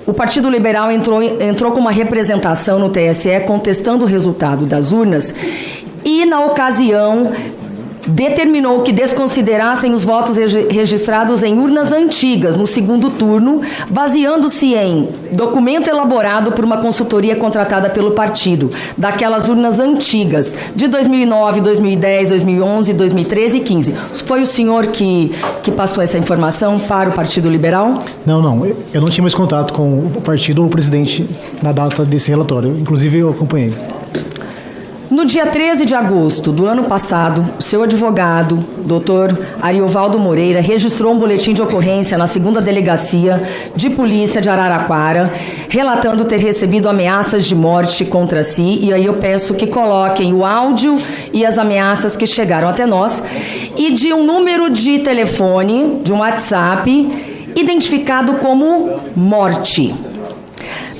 Speaker 12: o Partido Liberal entrou com uma representação no TSE contestando o resultado das urnas e, na ocasião, determinou que desconsiderassem os votos registrados em urnas antigas no segundo turno, baseando-se em documento elaborado por uma consultoria contratada pelo partido, daquelas urnas antigas, de 2009, 2010, 2011, 2013 e 2015. Foi o senhor que passou essa informação para o Partido Liberal?
Speaker 1: Não. Eu não tinha mais contato com o partido ou o presidente na data desse relatório. Inclusive, eu acompanhei.
Speaker 12: No dia 13 de agosto do ano passado, o seu advogado, Dr. Ariovaldo Moreira, registrou um boletim de ocorrência na 2ª Delegacia de Polícia de Araraquara, relatando ter recebido ameaças de morte contra si, e aí eu peço que coloquem o áudio e as ameaças que chegaram até nós, e de um número de telefone, de um WhatsApp, identificado como morte.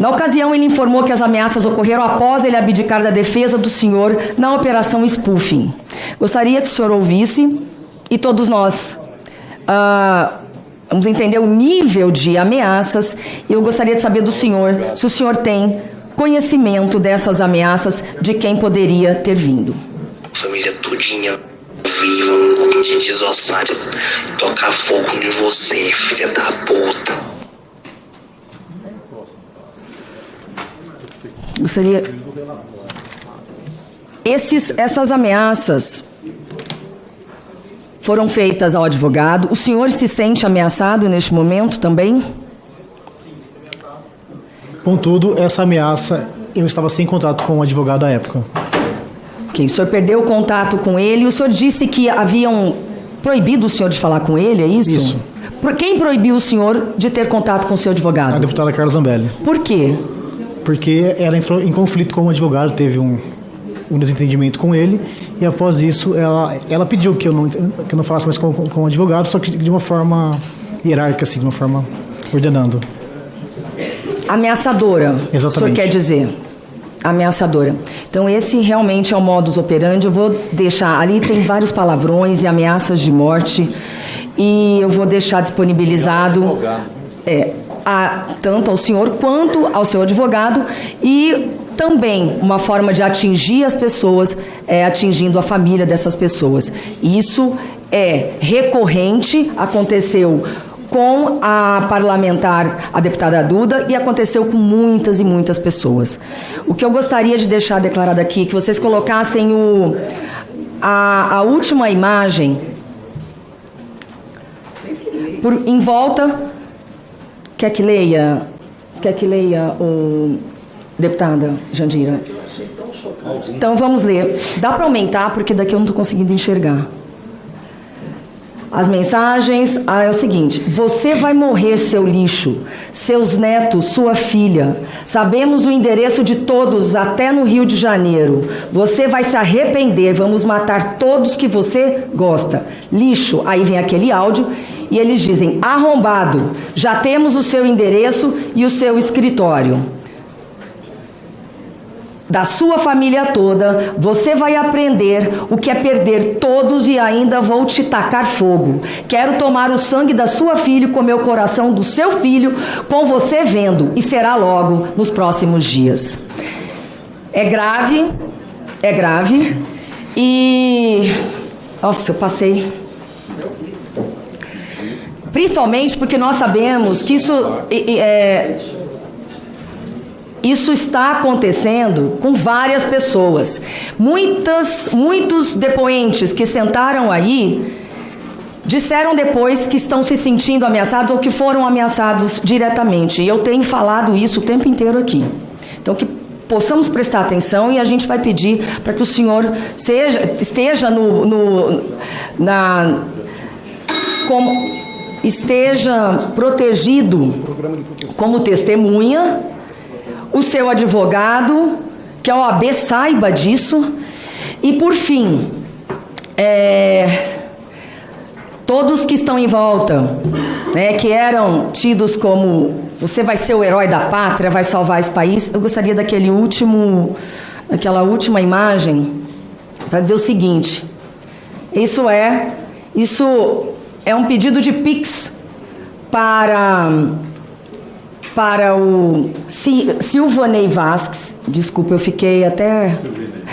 Speaker 12: Na ocasião, ele informou que as ameaças ocorreram após ele abdicar da defesa do senhor na Operação Spoofing. Gostaria que o senhor ouvisse, e todos nós vamos entender o nível de ameaças, e eu gostaria de saber do senhor se o senhor tem conhecimento dessas ameaças, de quem poderia ter vindo.
Speaker 14: Família todinha viva, te desossar, tocar fogo em você, filha da puta.
Speaker 12: Gostaria... Essas ameaças foram feitas ao advogado. O senhor se sente ameaçado neste momento também?
Speaker 1: Contudo, essa ameaça, eu estava sem contato com o advogado à época.
Speaker 12: Ok, o senhor perdeu o contato com ele. O senhor disse que haviam proibido o senhor de falar com ele, é isso?
Speaker 1: Isso.
Speaker 12: Quem proibiu o senhor de ter contato com o seu advogado?
Speaker 1: A deputada Carla Zambelli.
Speaker 12: Por quê?
Speaker 1: Porque ela entrou em conflito com o advogado, teve um desentendimento com ele, e após isso ela pediu que eu não falasse mais com o advogado, só que de uma forma hierárquica, assim, de uma forma ordenando.
Speaker 12: Ameaçadora.
Speaker 1: Exatamente.
Speaker 12: O senhor quer dizer? Ameaçadora. Então, esse realmente é o modus operandi. Eu vou deixar... Ali tem vários palavrões e ameaças de morte. e eu vou deixar disponibilizado tanto ao senhor quanto ao seu advogado, e também uma forma de atingir as pessoas é atingindo a família dessas pessoas. Isso é recorrente, aconteceu com a parlamentar, a deputada Duda, e aconteceu com muitas e muitas pessoas. O que eu gostaria de deixar declarado aqui, que vocês colocassem a última imagem em volta. Quer que leia, o deputada Jandira? Então vamos ler. Dá para aumentar, porque daqui eu não estou conseguindo enxergar. As mensagens é o seguinte: você vai morrer, seu lixo, seus netos, sua filha. Sabemos o endereço de todos, até no Rio de Janeiro. Você vai se arrepender, vamos matar todos que você gosta. Lixo, aí vem aquele áudio, e eles dizem: arrombado, já temos o seu endereço e o seu escritório. Da sua família toda, você vai aprender o que é perder todos e ainda vou te tacar fogo. Quero tomar o sangue da sua filha e comer o coração do seu filho com você vendo, e será logo nos próximos dias. É grave, e... Nossa, eu passei... Principalmente porque nós sabemos que isso está acontecendo com várias pessoas. Muitos depoentes que sentaram aí disseram depois que estão se sentindo ameaçados ou que foram ameaçados diretamente. E eu tenho falado isso o tempo inteiro aqui. Então, que possamos prestar atenção, e a gente vai pedir para que o senhor esteja protegido como testemunha. O seu advogado, que a OAB saiba disso. E, por fim, todos que estão em volta, que eram tidos como você vai ser o herói da pátria, vai salvar esse país, eu gostaria daquela última imagem para dizer o seguinte: isso é um pedido de Pix para o Silvanei Vasques, desculpa, eu fiquei até...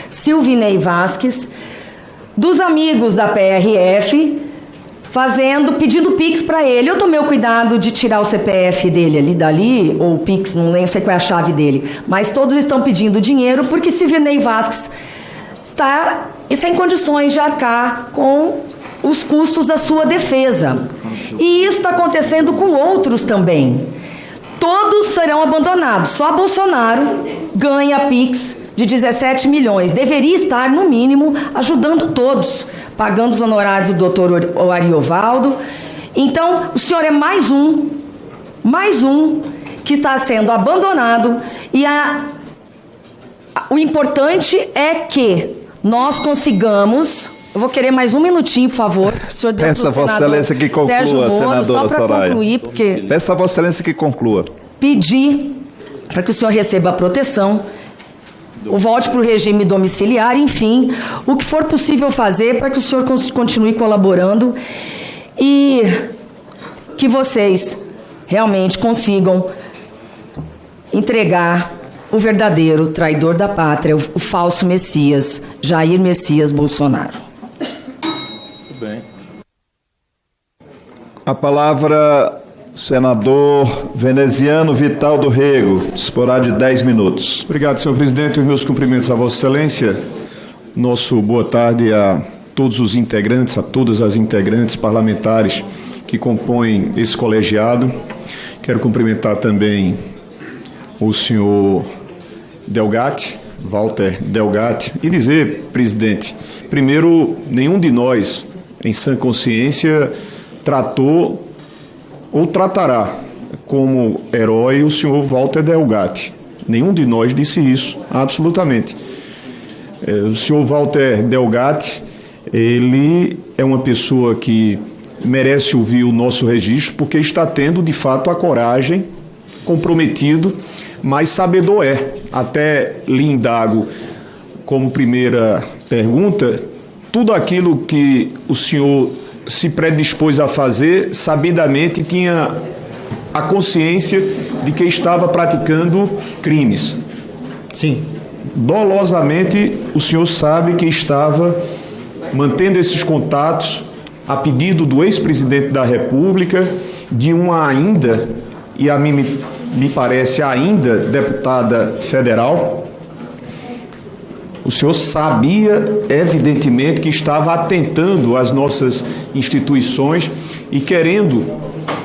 Speaker 12: Silvinei Vasques, dos amigos da PRF, pedindo Pix para ele. Eu tomei o cuidado de tirar o CPF dele dali, ou o Pix, não sei qual é a chave dele, mas todos estão pedindo dinheiro porque Silvinei Vasques está sem condições de arcar com os custos da sua defesa. E isso está acontecendo com outros também. Todos serão abandonados. Só Bolsonaro ganha Pix de 17 milhões. Deveria estar, no mínimo, ajudando todos, pagando os honorários do doutor Ariovaldo. Então, o senhor é mais um que está sendo abandonado. E o importante é que nós consigamos... Eu vou querer mais um minutinho, por favor.
Speaker 2: Peça a Vossa Excelência que conclua,
Speaker 12: Sérgio Moro,
Speaker 2: senadora
Speaker 12: só para
Speaker 2: Soraya.
Speaker 12: concluir, porque...
Speaker 2: Peça a Vossa Excelência que conclua.
Speaker 12: Pedir para que o senhor receba a proteção, volte para o regime domiciliar, enfim, o que for possível fazer para que o senhor continue colaborando e que vocês realmente consigam entregar o verdadeiro traidor da pátria, o falso Messias, Jair Messias Bolsonaro.
Speaker 2: A palavra, senador Veneziano Vital do Rego, disporá de 10 minutos.
Speaker 4: Obrigado, senhor presidente. Os meus cumprimentos a Vossa Excelência. Nosso boa tarde a todos os integrantes, a todas as integrantes parlamentares que compõem esse colegiado. Quero cumprimentar também o senhor Delgatti, Walter Delgatti, e dizer, presidente, primeiro, nenhum de nós, em sã consciência, tratou ou tratará como herói o senhor Walter Delgatti. Nenhum de nós disse isso, absolutamente. O senhor Walter Delgatti, ele é uma pessoa que merece ouvir o nosso registro, porque está tendo, de fato, a coragem, comprometido, mas sabedor é. Até lhe indago, como primeira pergunta, tudo aquilo que o senhor
Speaker 5: se predispôs a fazer, sabidamente tinha a consciência de que estava praticando crimes.
Speaker 1: Sim.
Speaker 5: Dolosamente, o senhor sabe que estava mantendo esses contatos a pedido do ex-presidente da República, de uma ainda, e a mim me parece ainda, deputada federal. O senhor sabia, evidentemente, que estava atentando às nossas instituições e querendo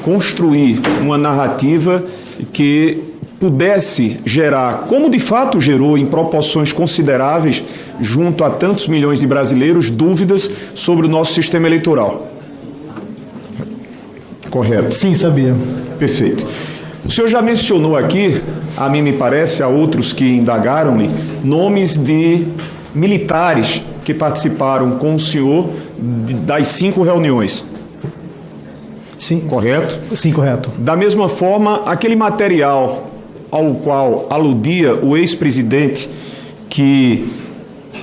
Speaker 5: construir uma narrativa que pudesse gerar, como de fato gerou em proporções consideráveis, junto a tantos milhões de brasileiros, dúvidas sobre o nosso sistema eleitoral. Correto?
Speaker 1: Sim, sabia.
Speaker 5: Perfeito. O senhor já mencionou aqui, a mim me parece, a outros que indagaram-lhe, nomes de militares que participaram com o senhor das 5 reuniões.
Speaker 1: Sim.
Speaker 5: Correto?
Speaker 1: Sim, correto.
Speaker 5: Da mesma forma, aquele material ao qual aludia o ex-presidente que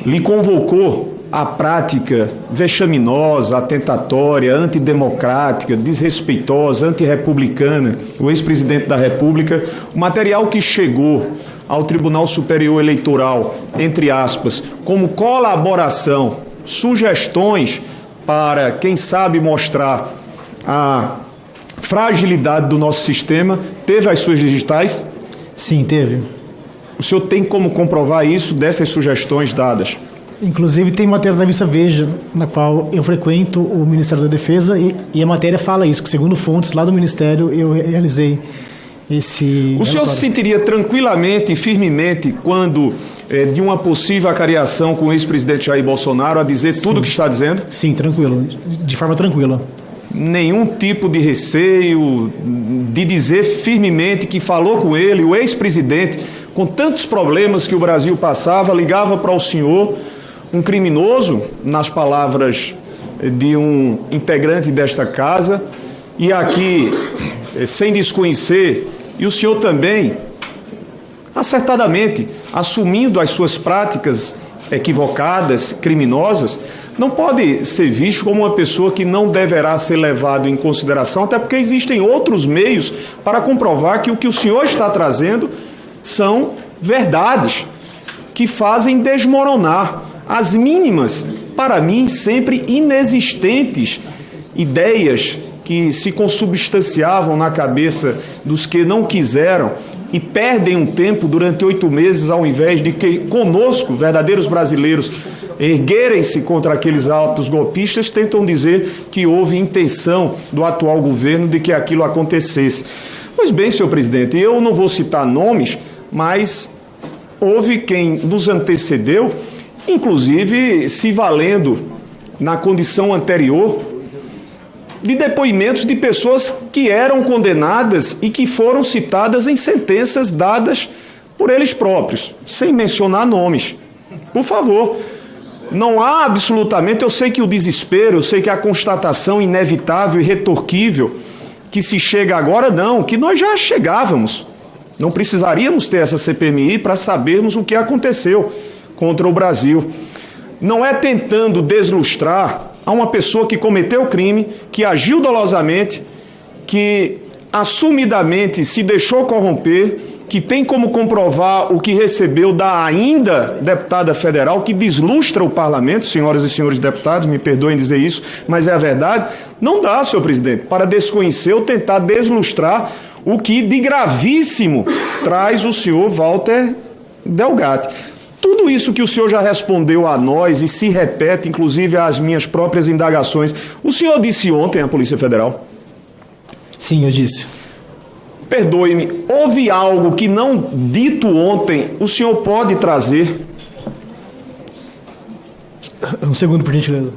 Speaker 5: lhe convocou à prática vexaminosa, atentatória, antidemocrática, desrespeitosa, antirrepublicana, o ex-presidente da República, o material que chegou ao Tribunal Superior Eleitoral, entre aspas, como colaboração, sugestões para, quem sabe, mostrar a fragilidade do nosso sistema, teve as suas digitais?
Speaker 1: Sim, teve.
Speaker 5: O senhor tem como comprovar isso dessas sugestões dadas?
Speaker 1: Inclusive tem matéria da revista Veja, na qual eu frequento o Ministério da Defesa e a matéria fala isso, que segundo fontes lá do Ministério eu realizei esse...
Speaker 5: O senhor se sentiria tranquilamente e firmemente quando de uma possível acariação com o ex-presidente Jair Bolsonaro a dizer tudo o que está dizendo?
Speaker 1: Sim, tranquilo, de forma tranquila.
Speaker 5: Nenhum tipo de receio de dizer firmemente que falou com ele, o ex-presidente, com tantos problemas que o Brasil passava, ligava para o senhor, um criminoso, nas palavras de um integrante desta casa, e aqui, sem desconhecer, e o senhor também, acertadamente, assumindo as suas práticas equivocadas, criminosas, não pode ser visto como uma pessoa que não deverá ser levado em consideração, até porque existem outros meios para comprovar que o que o senhor está trazendo são verdades que fazem desmoronar as mínimas, para mim, sempre inexistentes ideias que se consubstanciavam na cabeça dos que não quiseram e perdem um tempo durante 8 meses, ao invés de que conosco, verdadeiros brasileiros, erguerem-se contra aqueles atos golpistas, tentam dizer que houve intenção do atual governo de que aquilo acontecesse. Pois bem, senhor presidente, eu não vou citar nomes, mas houve quem nos antecedeu, inclusive se valendo na condição anterior de depoimentos de pessoas que eram condenadas e que foram citadas em sentenças dadas por eles próprios, sem mencionar nomes. Por favor, não há absolutamente, eu sei que o desespero, eu sei que a constatação inevitável e retorquível que se chega agora, não, que nós já chegávamos. Não precisaríamos ter essa CPMI para sabermos o que aconteceu contra o Brasil. Não é tentando deslustrar a uma pessoa que cometeu o crime, que agiu dolosamente, que assumidamente se deixou corromper, que tem como comprovar o que recebeu da ainda deputada federal, que deslustra o parlamento, senhoras e senhores deputados, me perdoem dizer isso, mas é a verdade. Não dá, senhor presidente, para desconhecer ou tentar deslustrar o que de gravíssimo traz o senhor Walter Delgatti. Tudo isso que o senhor já respondeu a nós e se repete, inclusive, às minhas próprias indagações. O senhor disse ontem à Polícia Federal?
Speaker 1: Sim, eu disse.
Speaker 5: Perdoe-me, houve algo que não dito ontem, o senhor pode trazer?
Speaker 1: Um segundo, por gentileza.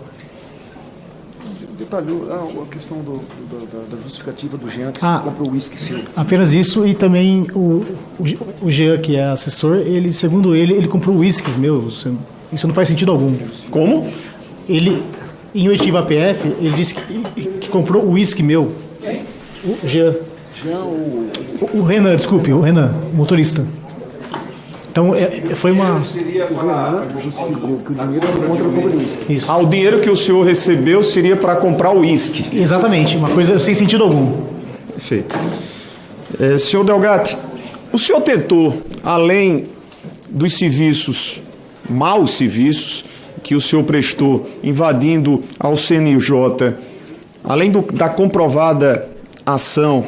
Speaker 15: Detalhou a questão da justificativa do Jean, que você comprou o uísque seu.
Speaker 1: Apenas isso, e também o Jean, que é assessor, ele, segundo ele comprou uísques meus. Isso não faz sentido algum.
Speaker 5: Como?
Speaker 1: Ele, em oitiva APF, ele disse que comprou o uísque meu. O Jean. O Renan, desculpe, o Renan, motorista. Então, foi uma...
Speaker 15: Seria para justificou que o dinheiro era contra o uísque.
Speaker 1: Isso.
Speaker 5: O dinheiro que o senhor recebeu seria para comprar o uísque.
Speaker 1: Exatamente, uma coisa sem sentido algum.
Speaker 5: Perfeito. Senhor Delgatti, o senhor tentou, além dos serviços, maus serviços, que o senhor prestou invadindo ao CNJ, além da comprovada ação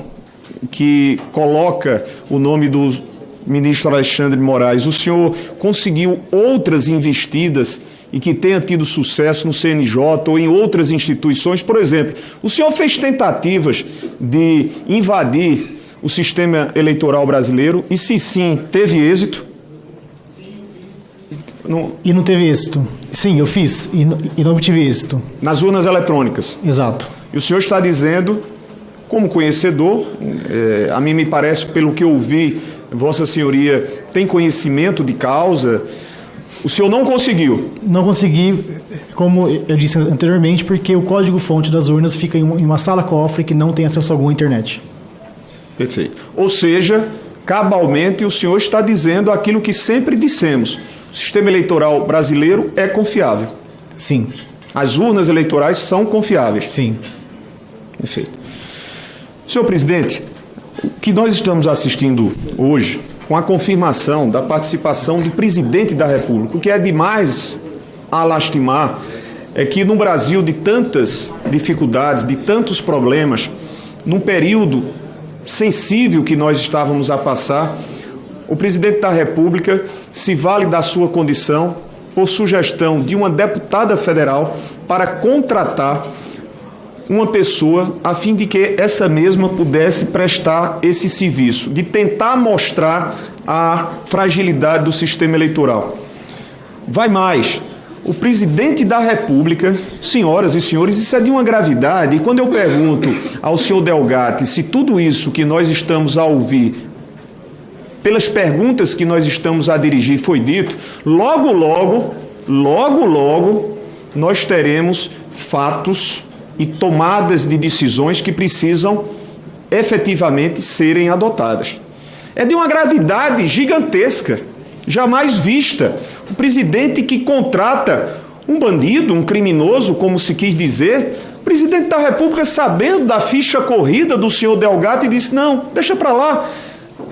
Speaker 5: que coloca o nome do ministro Alexandre de Moraes, o senhor conseguiu outras investidas e que tenha tido sucesso no CNJ ou em outras instituições? Por exemplo, o senhor fez tentativas de invadir o sistema eleitoral brasileiro e, se sim, teve êxito?
Speaker 1: E não teve êxito. Sim, eu fiz e não obtive êxito.
Speaker 5: Nas urnas eletrônicas?
Speaker 1: Exato.
Speaker 5: E o senhor está dizendo, como conhecedor, a mim me parece, pelo que eu vi, Vossa Senhoria tem conhecimento de causa, o senhor não conseguiu?
Speaker 1: Não consegui, como eu disse anteriormente, porque o código-fonte das urnas fica em uma sala-cofre que não tem acesso algum à internet.
Speaker 5: Perfeito. Ou seja, cabalmente o senhor está dizendo aquilo que sempre dissemos. O sistema eleitoral brasileiro é confiável.
Speaker 1: Sim.
Speaker 5: As urnas eleitorais são confiáveis.
Speaker 1: Sim.
Speaker 5: Perfeito. Senhor presidente, o que nós estamos assistindo hoje, com a confirmação da participação do presidente da República, o que é demais a lastimar, é que no Brasil de tantas dificuldades, de tantos problemas, num período sensível que nós estávamos a passar, o presidente da República se vale da sua condição por sugestão de uma deputada federal para contratar uma pessoa a fim de que essa mesma pudesse prestar esse serviço, de tentar mostrar a fragilidade do sistema eleitoral. Vai mais, o presidente da República, senhoras e senhores, isso é de uma gravidade, e quando eu pergunto ao senhor Delgatti se tudo isso que nós estamos a ouvir, pelas perguntas que nós estamos a dirigir, foi dito, logo, nós teremos fatos e tomadas de decisões que precisam efetivamente serem adotadas. É de uma gravidade gigantesca, jamais vista. O presidente que contrata um bandido, um criminoso, como se quis dizer, o presidente da República, sabendo da ficha corrida do senhor Delgatti, disse, não, deixa para lá.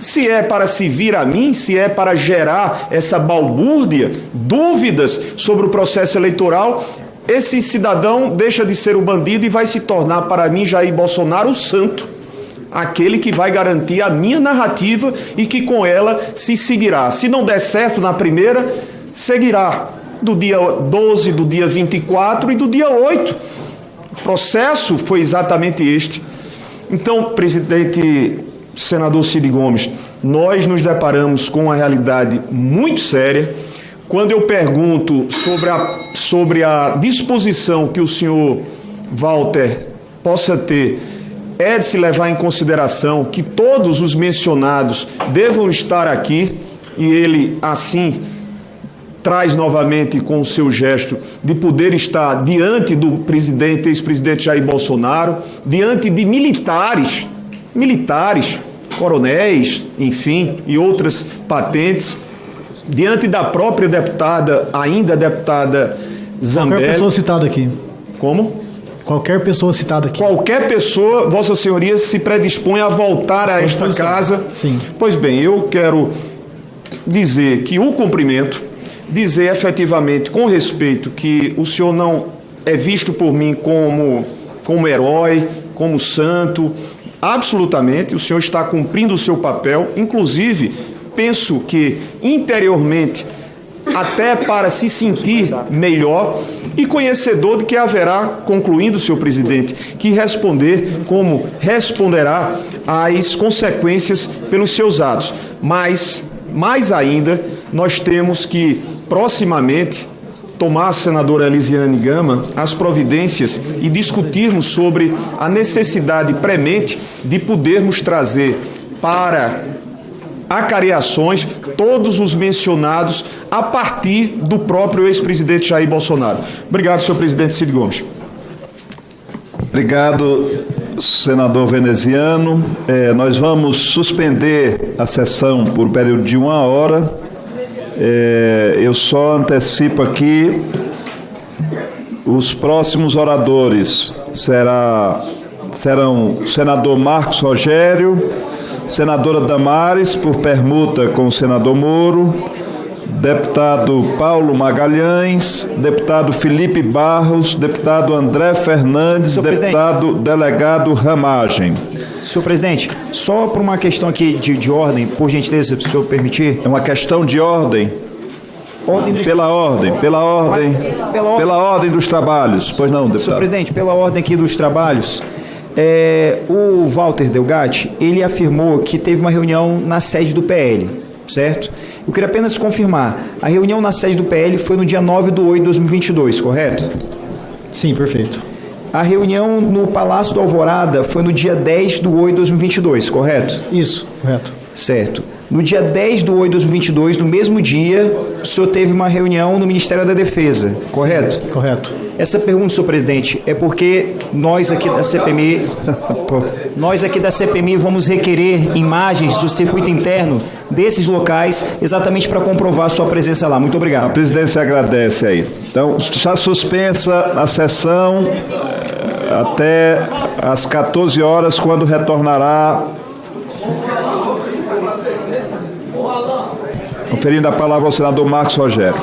Speaker 5: Se é para se vir a mim, se é para gerar essa balbúrdia, dúvidas sobre o processo eleitoral, esse cidadão deixa de ser o bandido e vai se tornar, para mim, Jair Bolsonaro, o santo. Aquele que vai garantir a minha narrativa e que com ela se seguirá. Se não der certo na primeira, seguirá do dia 12, do dia 24 e do dia 8. O processo foi exatamente este. Então, presidente, senador Cid Gomes, nós nos deparamos com uma realidade muito séria. Quando eu pergunto sobre a disposição que o senhor Walter possa ter, é de se levar em consideração que todos os mencionados devam estar aqui, e ele assim traz novamente com o seu gesto de poder estar diante do presidente, ex-presidente Jair Bolsonaro, diante de militares, coronéis, enfim, e outras patentes, diante da própria deputada, ainda deputada Zambelli.
Speaker 1: Qualquer pessoa citada aqui.
Speaker 5: Como?
Speaker 1: Qualquer pessoa citada aqui.
Speaker 5: Qualquer pessoa, Vossa Senhoria se predispõe a voltar a esta casa.
Speaker 1: Sim.
Speaker 5: Pois bem, eu quero dizer que o cumprimento, dizer efetivamente, com respeito, que o senhor não é visto por mim como herói, como santo. Absolutamente, o senhor está cumprindo o seu papel, inclusive penso que interiormente, até para se sentir melhor e conhecedor de que haverá, concluindo, senhor presidente, que responder como responderá às consequências pelos seus atos. Mas, mais ainda, nós temos que, proximamente, tomar, senadora Elisiane Gama, as providências e discutirmos sobre a necessidade premente de podermos trazer para acariações todos os mencionados a partir do próprio ex-presidente Jair Bolsonaro. Obrigado, senhor presidente Cid Gomes.
Speaker 2: Obrigado, senador veneziano. Nós vamos suspender a sessão por um período de 1 hora Eu só antecipo aqui os próximos oradores. Serão o senador Marcos Rogério, senadora Damares, por permuta com o senador Moro, deputado Paulo Magalhães, deputado Felipe Barros, deputado André Fernandes, deputado delegado Ramagem.
Speaker 15: Senhor presidente, só por uma questão aqui de ordem, por gentileza, se o senhor permitir.
Speaker 2: É uma questão de ordem? Pela ordem dos trabalhos. Pois não, deputado.
Speaker 15: Senhor presidente, pela ordem aqui dos trabalhos, o Walter Delgatti, ele afirmou que teve uma reunião na sede do PL, certo? Eu queria apenas confirmar, a reunião na sede do PL foi no dia 9/8 de 2022, correto?
Speaker 1: Sim, perfeito.
Speaker 15: A reunião no Palácio do Alvorada foi no dia 10/8 de 2022, correto?
Speaker 1: Isso, correto.
Speaker 15: Certo. No dia 10/8 de 2022, no mesmo dia, o senhor teve uma reunião no Ministério da Defesa, correto?
Speaker 1: Sim, correto.
Speaker 15: Essa pergunta, senhor presidente, é porque nós aqui da CPMI vamos requerer imagens do circuito interno desses locais, exatamente para comprovar a sua presença lá. Muito obrigado.
Speaker 2: A presidência agradece aí. Então, está suspensa a sessão até às 14 horas, quando retornará. Conferindo a palavra ao senador Marcos Rogério.